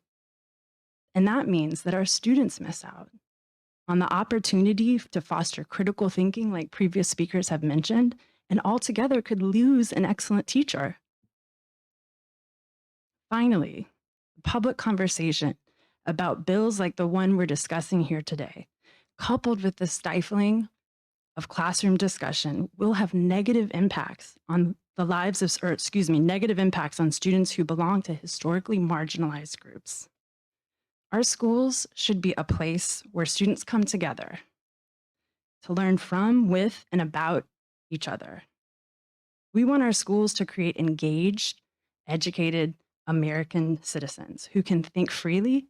And that means that our students miss out on the opportunity to foster critical thinking, like previous speakers have mentioned, and altogether could lose an excellent teacher. Finally, public conversation about bills like the one we're discussing here today, coupled with the stifling of classroom discussion, will have negative impacts on the lives of, negative impacts on students who belong to historically marginalized groups. Our schools should be a place where students come together to learn from, with, and about each other. We want our schools to create engaged, educated American citizens who can think freely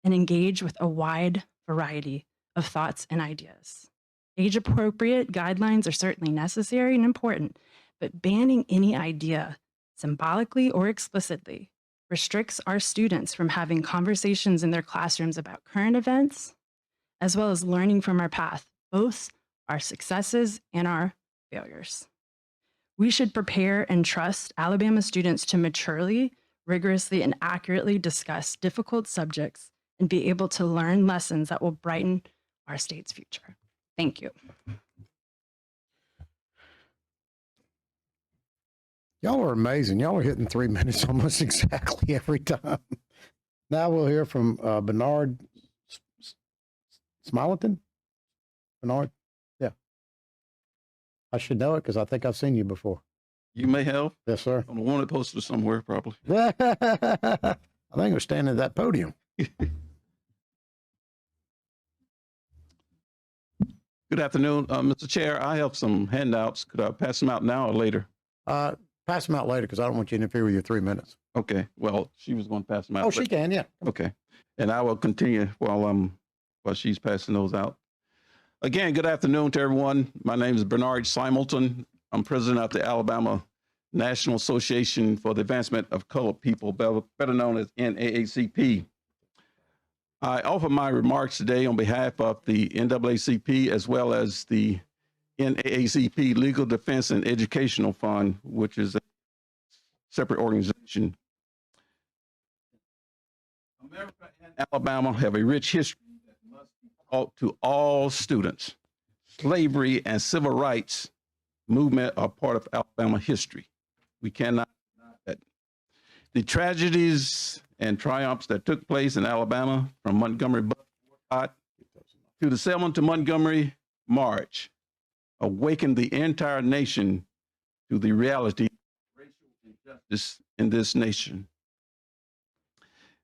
and engage with a wide variety of thoughts and ideas. Age-appropriate guidelines are certainly necessary and important, but banning any idea, symbolically or explicitly, restricts our students from having conversations in their classrooms about current events, as well as learning from our past, both our successes and our failures. We should prepare and trust Alabama students to maturely, rigorously, and accurately discuss difficult subjects and be able to learn lessons that will brighten our state's future. Thank you. Y'all are amazing. Y'all are hitting 3 minutes almost exactly every time. Now we'll hear from Bernard Smileton. Bernard? Yeah. I should know it because I think I've seen you before. You may have. Yes, sir. On a wanted poster somewhere, probably. I think we're standing at that podium. Good afternoon, Mr. Chair. I have some handouts. Could I pass them out now or later? Pass them out later because I don't want you to interfere with your 3 minutes. Okay. Well, she was going to pass them out. Oh, she can, yeah. Okay. And I will continue while she's passing those out. Again, good afternoon to everyone. My name is Bernard Simulton. I'm president of the Alabama National Association for the Advancement of Colored People, better known as NAACP. I offer my remarks today on behalf of the NAACP as well as the NAACP Legal Defense and Educational Fund, which is a separate organization. America and Alabama have a rich history that must be taught to all students. Slavery and civil rights movement are part of Alabama history. We cannot deny that. The tragedies and triumphs that took place in Alabama, from Montgomery boycott to the Selma to Montgomery March, awakened the entire nation to the reality of racial injustice in this nation.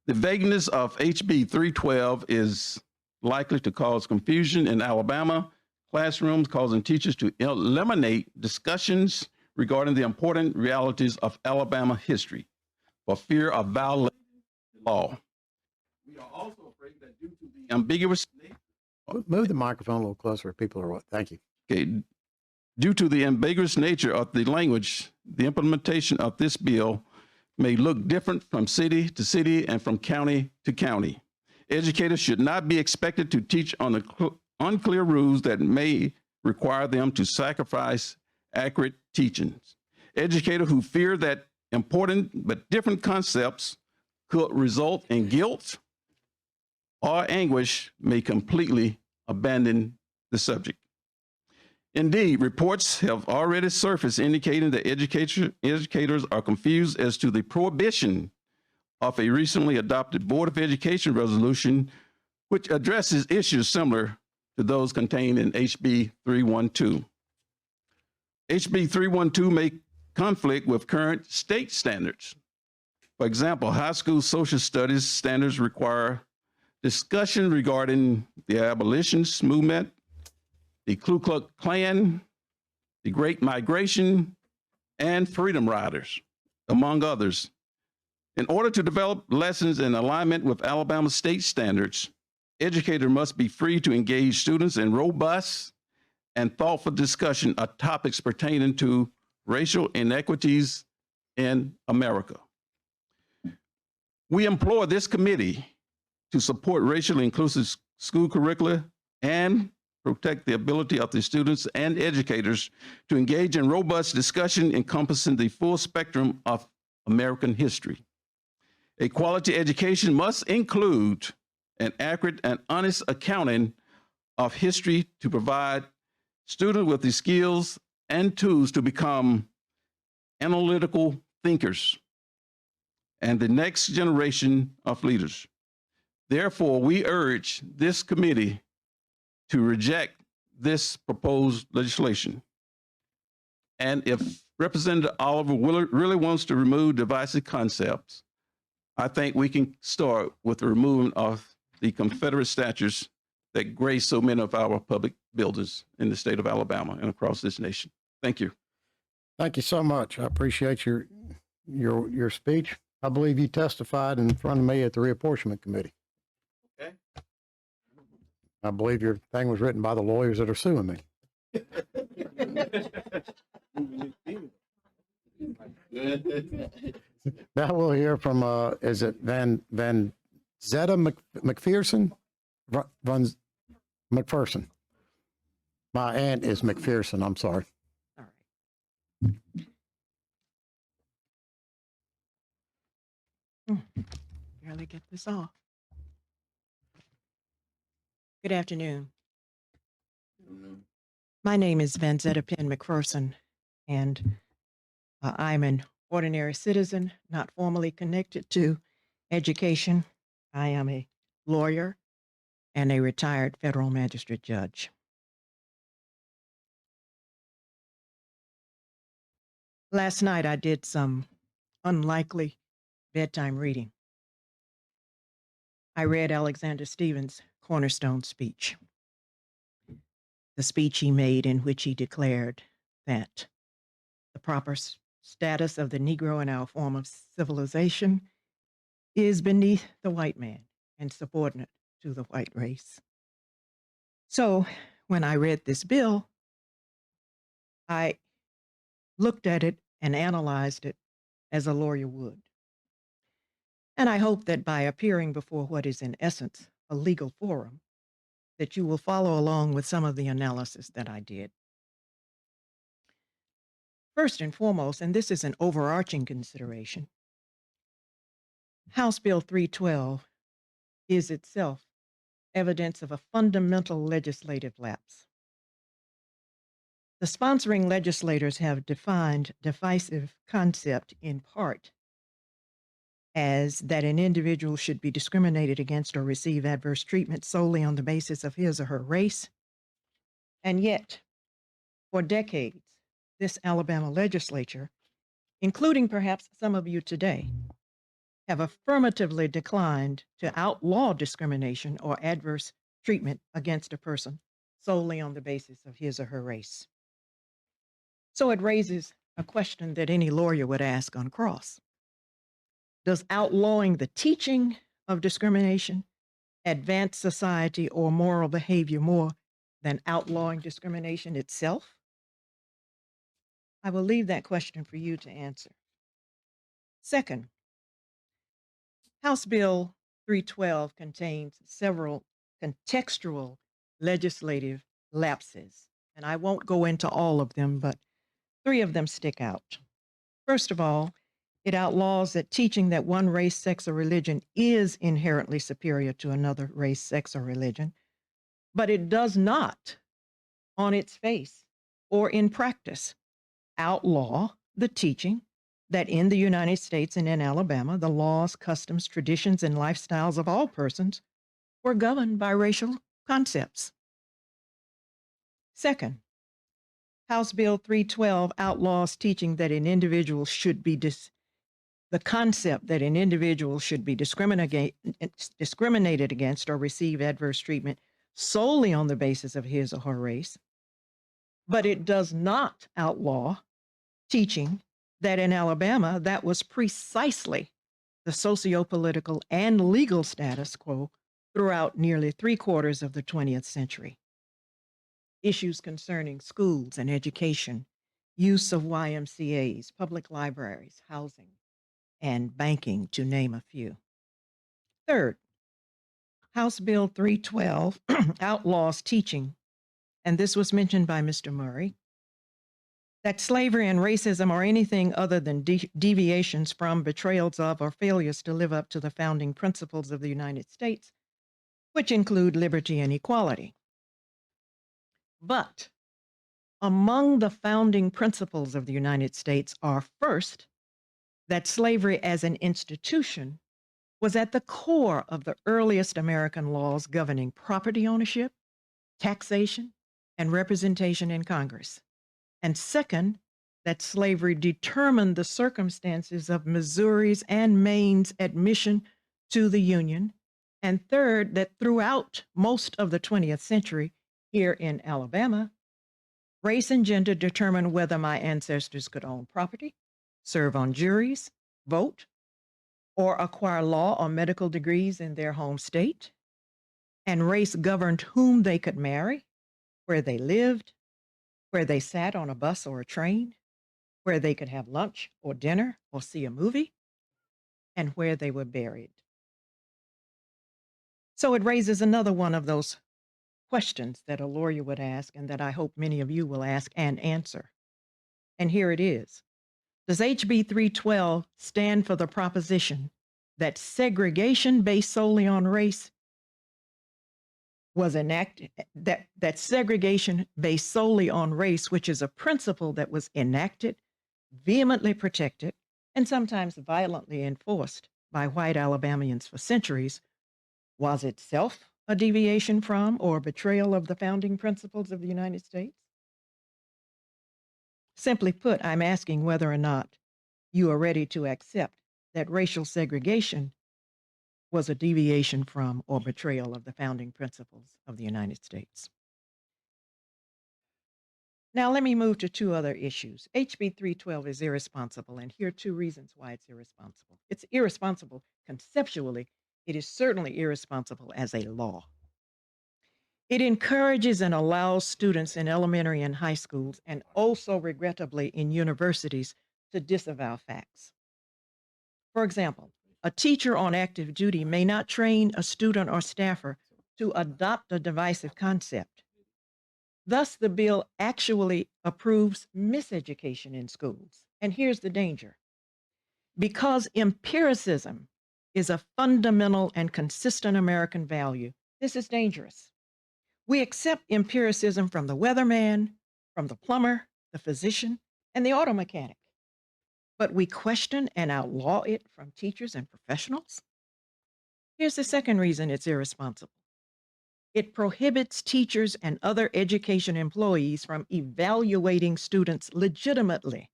The vagueness of HB 312 is likely to cause confusion in Alabama classrooms, causing teachers to eliminate discussions regarding the important realities of Alabama history for fear of violating the law. We are also afraid that due to the ambiguous nature, move the microphone a little closer. People are what? Thank you. okay, due to the ambiguous nature of the language, the implementation of this bill may look different from city to city and from county to county. Educators should not be expected to teach on the unclear rules that may require them to sacrifice accurate teachings. Educators who fear that important but different concepts could result in guilt or anguish may completely abandon the subject. Indeed, reports have already surfaced indicating that educators are confused as to the prohibition of a recently adopted Board of Education resolution, which addresses issues similar to those contained in HB 312. HB 312 may conflict with current state standards. For example, high school social studies standards require discussion regarding the abolitionist movement, the Ku Klux Klan, the Great Migration, and Freedom Riders, among others. In order to develop lessons in alignment with Alabama state standards, educators must be free to engage students in robust and thoughtful discussion of topics pertaining to racial inequities in America. We implore this committee to support racially inclusive school curricula and protect the ability of the students and educators to engage in robust discussion encompassing the full spectrum of American history. A quality education must include an accurate and honest accounting of history to provide students with the skills and tools to become analytical thinkers and the next generation of leaders. Therefore, we urge this committee to reject this proposed legislation. And if Representative Oliver really wants to remove divisive concepts, I think we can start with the removal of the Confederate statues that grace so many of our public buildings in the state of Alabama and across this nation. Thank you. Thank you so much. I appreciate your speech. I believe you testified in front of me at the reapportionment committee. Okay. I believe your thing was written by the lawyers that are suing me. Now we'll hear from, is it Van Zetta McPherson? Van McPherson. My aunt is McPherson, I'm sorry. All right. Barely get this off. Good afternoon. My name is Vanzetta Penn McPherson, and I'm an ordinary citizen, not formally connected to education. I am a lawyer and a retired federal magistrate judge. Last night, I did some unlikely bedtime reading. I read Alexander Stevens' cornerstone speech, the speech he made in which he declared that the proper status of the Negro in our form of civilization is beneath the white man and subordinate to the white race. So when I read this bill, I looked at it and analyzed it as a lawyer would. And I hope that by appearing before what is in essence a legal forum, that you will follow along with some of the analysis that I did. First and foremost, and this is an overarching consideration, House Bill 312 is itself evidence of a fundamental legislative lapse. The sponsoring legislators have defined divisive concept in part as that an individual should be discriminated against or receive adverse treatment solely on the basis of his or her race. And yet, for decades, this Alabama legislature, including perhaps some of you today, have affirmatively declined to outlaw discrimination or adverse treatment against a person solely on the basis of his or her race. So it raises a question that any lawyer would ask on cross. Does outlawing the teaching of discrimination advance society or moral behavior more than outlawing discrimination itself? I will leave that question for you to answer. Second, House Bill 312 contains several contextual legislative lapses, and I won't go into all of them, but 3 of them stick out. First of all, it outlaws that teaching that one race, sex, or religion is inherently superior to another race, sex, or religion, but it does not, on its face or in practice, outlaw the teaching that in the United States and in Alabama, the laws, customs, traditions, and lifestyles of all persons were governed by racial concepts. Second, House Bill 312 outlaws teaching that an individual should be the concept that an individual should be discriminated against or receive adverse treatment solely on the basis of his or her race. But it does not outlaw teaching that in Alabama, that was precisely the socio-political and legal status quo throughout nearly 3/4 of the 20th century. Issues concerning schools and education, use of YMCAs, public libraries, housing, and banking, to name a few. Third, House Bill 312 outlaws teaching, and this was mentioned by Mr. Murray, that slavery and racism are anything other than deviations from, betrayals of, or failures to live up to the founding principles of the United States, which include liberty and equality. But among the founding principles of the United States are, first, that slavery as an institution was at the core of the earliest American laws governing property ownership, taxation, and representation in Congress. And second, that slavery determined the circumstances of Missouri's and Maine's admission to the Union. And third, that throughout most of the 20th century here in Alabama, race and gender determined whether my ancestors could own property, serve on juries, vote, or acquire law or medical degrees in their home state. And race governed whom they could marry, where they lived, where they sat on a bus or a train, where they could have lunch or dinner or see a movie, and where they were buried. So it raises another one of those questions that a lawyer would ask and that I hope many of you will ask and answer. And here it is. Does HB 312 stand for the proposition that segregation based solely on race was enacted, that segregation based solely on race, which is a principle that was enacted, vehemently protected, and sometimes violently enforced by white Alabamians for centuries, was itself a deviation from or a betrayal of the founding principles of the United States? Simply put, I'm asking whether or not you are ready to accept that racial segregation was a deviation from or betrayal of the founding principles of the United States. Now, let me move to two other issues. HB 312 is irresponsible, and here are two reasons why it's irresponsible. It's irresponsible conceptually. It is certainly irresponsible as a law. It encourages and allows students in elementary and high schools, and also regrettably in universities, to disavow facts. For example, a teacher on active duty may not train a student or staffer to adopt a divisive concept. Thus, the bill actually approves miseducation in schools. And here's the danger. Because empiricism is a fundamental and consistent American value, this is dangerous. We accept empiricism from the weatherman, from the plumber, the physician, and the auto mechanic. But we question and outlaw it from teachers and professionals? Here's the second reason it's irresponsible. It prohibits teachers and other education employees from evaluating students legitimately,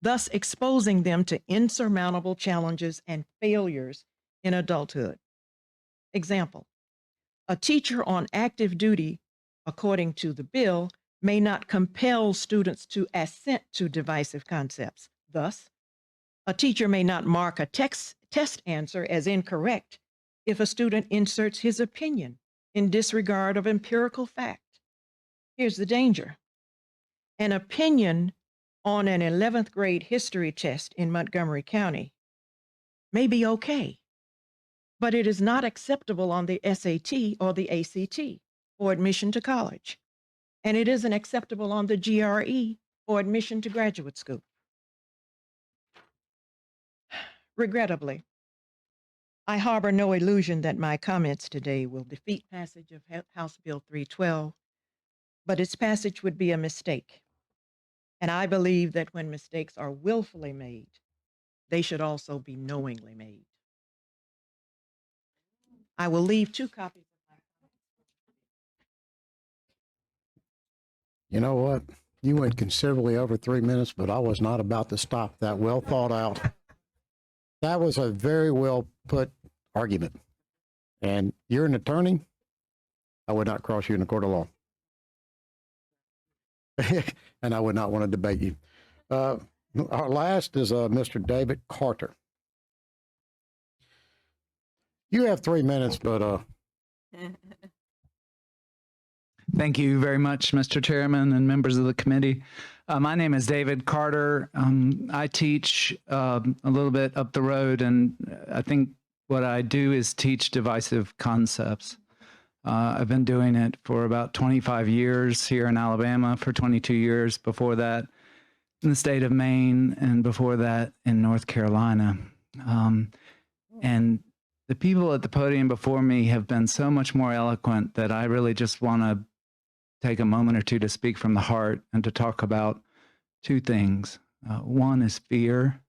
thus exposing them to insurmountable challenges and failures in adulthood. Example, a teacher on active duty, according to the bill, may not compel students to assent to divisive concepts. Thus, a teacher may not mark a test answer as incorrect if a student inserts his opinion in disregard of empirical fact. Here's the danger. An opinion on an 11th grade history test in Montgomery County may be okay, but it is not acceptable on the SAT or the ACT for admission to college, and it isn't acceptable on the GRE or admission to graduate school. Regrettably, I harbor no illusion that my comments today will defeat passage of House Bill 312, but its passage would be a mistake. And I believe that when mistakes are willfully made, they should also be knowingly made. I will leave 2 copies of my comments. You know what? You went considerably over 3 minutes, but I was not about to stop that. Well thought out. That was a very well put argument. And you're an attorney. I would not cross you in the court of law. And I would not want to debate you. Our last is Mr. David Carter. You have 3 minutes, but Thank you very much, Mr. Chairman and members of the committee. My name is David Carter. I teach a little bit up the road, and I think what I do is teach divisive concepts. I've been doing it for about 25 years here in Alabama, for 22 years before that in the state of Maine, and before that in North Carolina. And the people at the podium before me have been so much more eloquent that I really just want to take a moment or two to speak from the heart and to talk about two things. One is fear,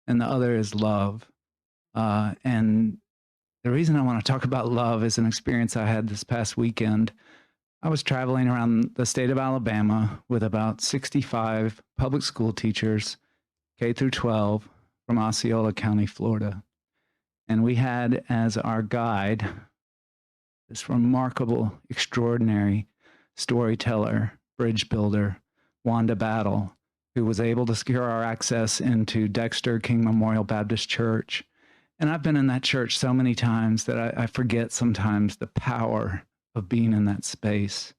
and the other is love. And the reason I want to talk about love is an experience I had this past weekend. I was traveling around the state of Alabama with about 65 public school teachers, K through 12, from Osceola County, Florida. And we had as our guide this remarkable, extraordinary storyteller, bridge builder, Wanda Battle, who was able to secure our access into Dexter King Memorial Baptist Church. And I've been in that church so many times that I forget sometimes the power of being in that space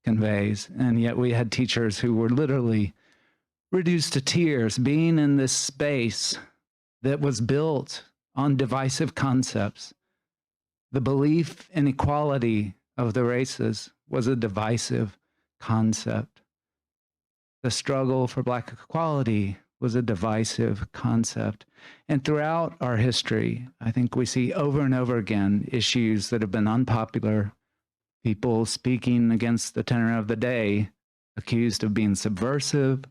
conveys. And yet we had teachers who were literally reduced to tears being in this space that was built on divisive concepts. The belief in equality of the races was a divisive concept. The struggle for Black equality was a divisive concept. And throughout our history, I think we see over and over again issues that have been unpopular, people speaking against the tenor of the day, accused of being subversive,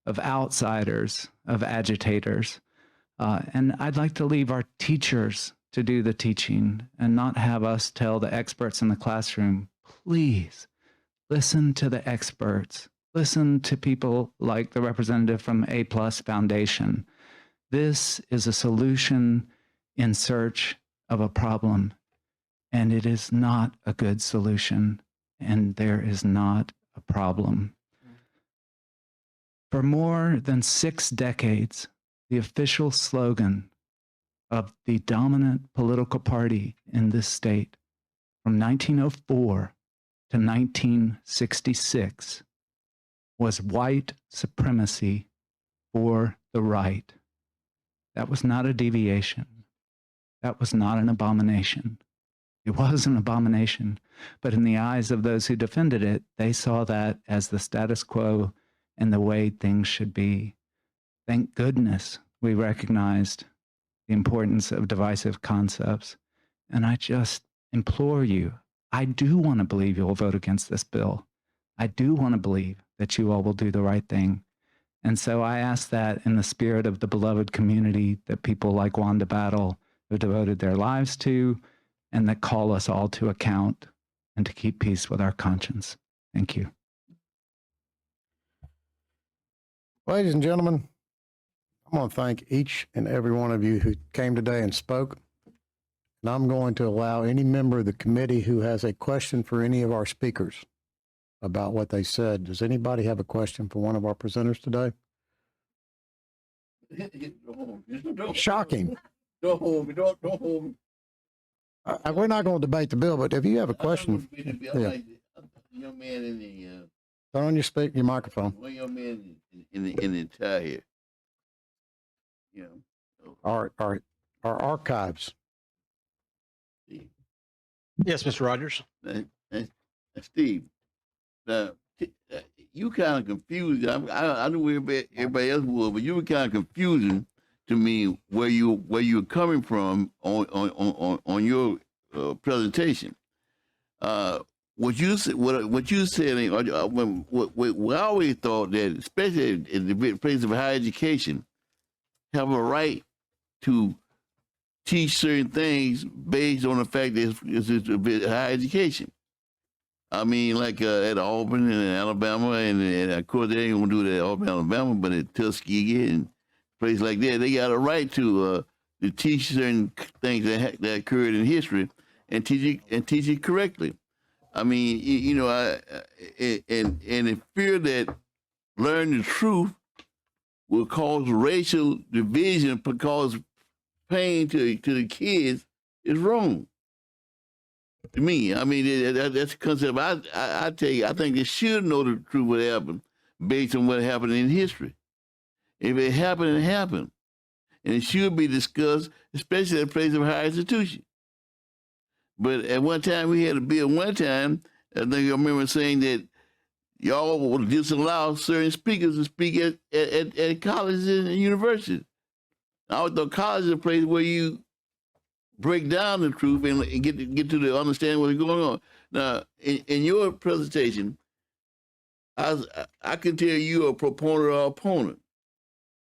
of outsiders, of agitators. And I'd like to leave our teachers to do the teaching and not have us tell the experts in the classroom, please listen to the experts. Listen to people like the representative from A+ Foundation. This is a solution in search of a problem, and it is not a good solution, and there is not a problem. For more than 6 decades, the official slogan of the dominant political party in this state from 1904 to 1966 was white supremacy for the right. That was not a deviation. That was not an abomination. It was an abomination, but in the eyes of those who defended it, they saw that as the status quo and the way things should be. Thank goodness we recognized the importance of divisive concepts. And I just implore you, I do want to believe you'll vote against this bill. I do want to believe that you all will do the right thing. And so I ask that in the spirit of the beloved community that people like Wanda Battle have devoted their lives to, and that call us all to account and to keep peace with our conscience. Thank you. ladies and gentlemen, I'm going to thank each and every one of you who came today and spoke. And I'm going to allow any member of the committee who has a question for any of our speakers about what they said. Does anybody have a question for one of our presenters today? Shocking. Don't hold me. Don't hold me. We're not going to debate the bill, but if you have a question, yeah. Young man in the Turn on your microphone. one young man in the entire here. You know. Our archives. Yes, Mr. Rogers. Steve, you kind of confused. I knew where everybody else was, but you were kind of confusing to me where you're coming from on your presentation. What you said, what you said, we always thought that, especially in the place of higher education, have a right to teach certain things based on the fact that it's a bit higher education. I mean, like at Auburn and Alabama, and of course they ain't gonna do that at Auburn, Alabama, but at Tuskegee and places like that, they got a right to teach certain things that occurred in history and teach it correctly. I mean, you know, and the fear that learning the truth will cause racial division, cause pain to the kids is wrong. To me, I mean, that's a concept. I tell you, I think they should know the truth what happened based on what happened in history. If it happened, it happened. And it should be discussed, especially at a place of higher institution. But at one time, we had a bill I think I remember saying that y'all will disallow certain speakers to speak at colleges and universities. I thought college is a place where you break down the truth and get to the understanding what's going on. Now, in your presentation, I can tell you're a proponent or opponent.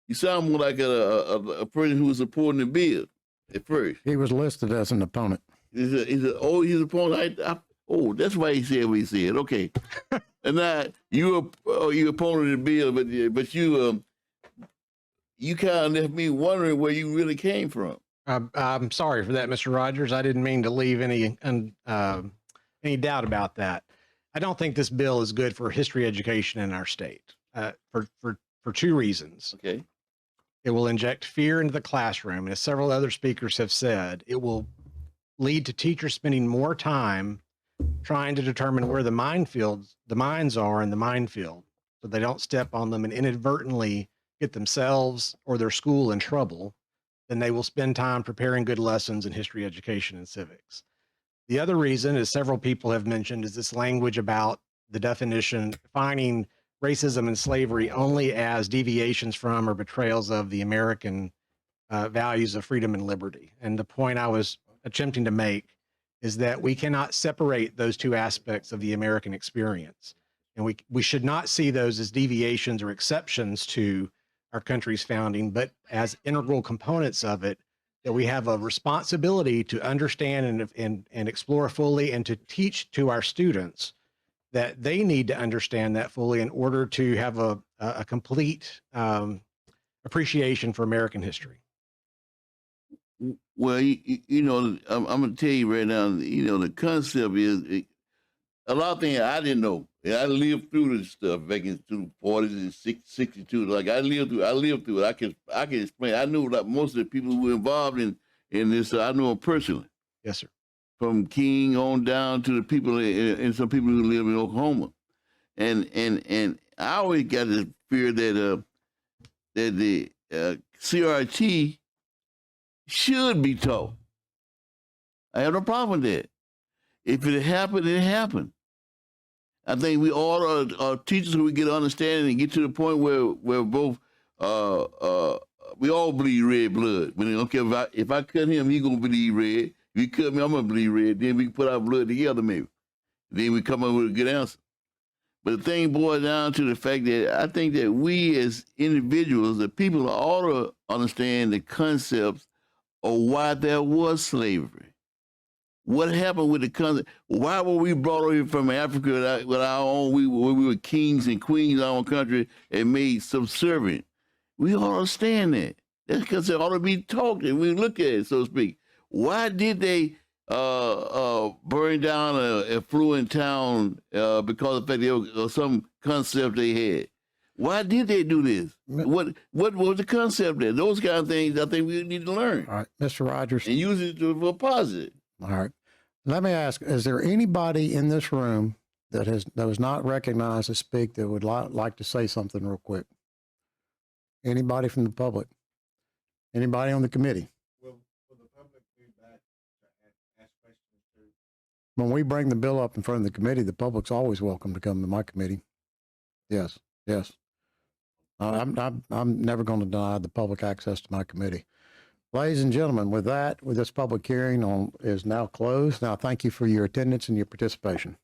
You sound more like a person who was supporting the bill at first. He was listed as an opponent. He's an opponent. That's why he said what he said. Okay. And now you opponent of the bill, but you kind of left me wondering where you really came from. I'm sorry for that, Mr. Rogers. I didn't mean to leave any doubt about that. I don't think this bill is good for history education in our state for two reasons. Okay. It will inject fear into the classroom, and as several other speakers have said, it will lead to teachers spending more time trying to determine where the mines are in the minefield, so they don't step on them and inadvertently get themselves or their school in trouble. Then they will spend time preparing good lessons in history education and civics. The other reason, as several people have mentioned, is this language about the definition, defining racism and slavery only as deviations from or betrayals of the American values of freedom and liberty. And the point I was attempting to make is that we cannot separate those two aspects of the American experience. And we should not see those as deviations or exceptions to our country's founding, but as integral components of it, that we have a responsibility to understand and explore fully, and to teach to our students that they need to understand that fully in order to have a complete appreciation for American history. Well, you know, I'm going to tell you right now, you know, the concept is a lot of things I didn't know. I lived through this stuff back in the 40s and 62. Like I lived through it. I can explain. I knew like most of the people who were involved in this. I know them personally. Yes, sir. From King on down to the people and some people who live in Oklahoma, and I always got this fear that the CRT should be taught. I have no problem with that. If it happened, it happened. I think we all are teachers who we get understanding and get to the point where both we all bleed red blood. When okay, if I cut him, he gonna bleed red. If you cut me, I'm gonna bleed red. Then we can put our blood together, maybe. Then we come up with a good answer. But the thing boils down to the fact that I think that we as individuals, the people, ought to understand the concepts of why there was slavery. What happened with the concept? Why were we brought over from Africa with our own? We were kings and queens of our own country and made subservient. We ought to understand that. That concept ought to be taught and we look at it, so to speak. Why did they burn down a affluent town because of the fact there was some concept they had? Why did they do this? What was the concept there? Those kind of things I think we need to learn. All right, Mr. Rogers. And use it for positive. All right. Let me ask, is there anybody in this room that was not recognized to speak that would like to say something real quick? Anybody from the public? Anybody on the committee? Will the public be back to ask questions too? When we bring the bill up in front of the committee, the public's always welcome to come to my committee. Yes, yes. I'm never going to deny the public access to my committee. Ladies and gentlemen, with this public hearing is now closed. Now, thank you for your attendance and your participation.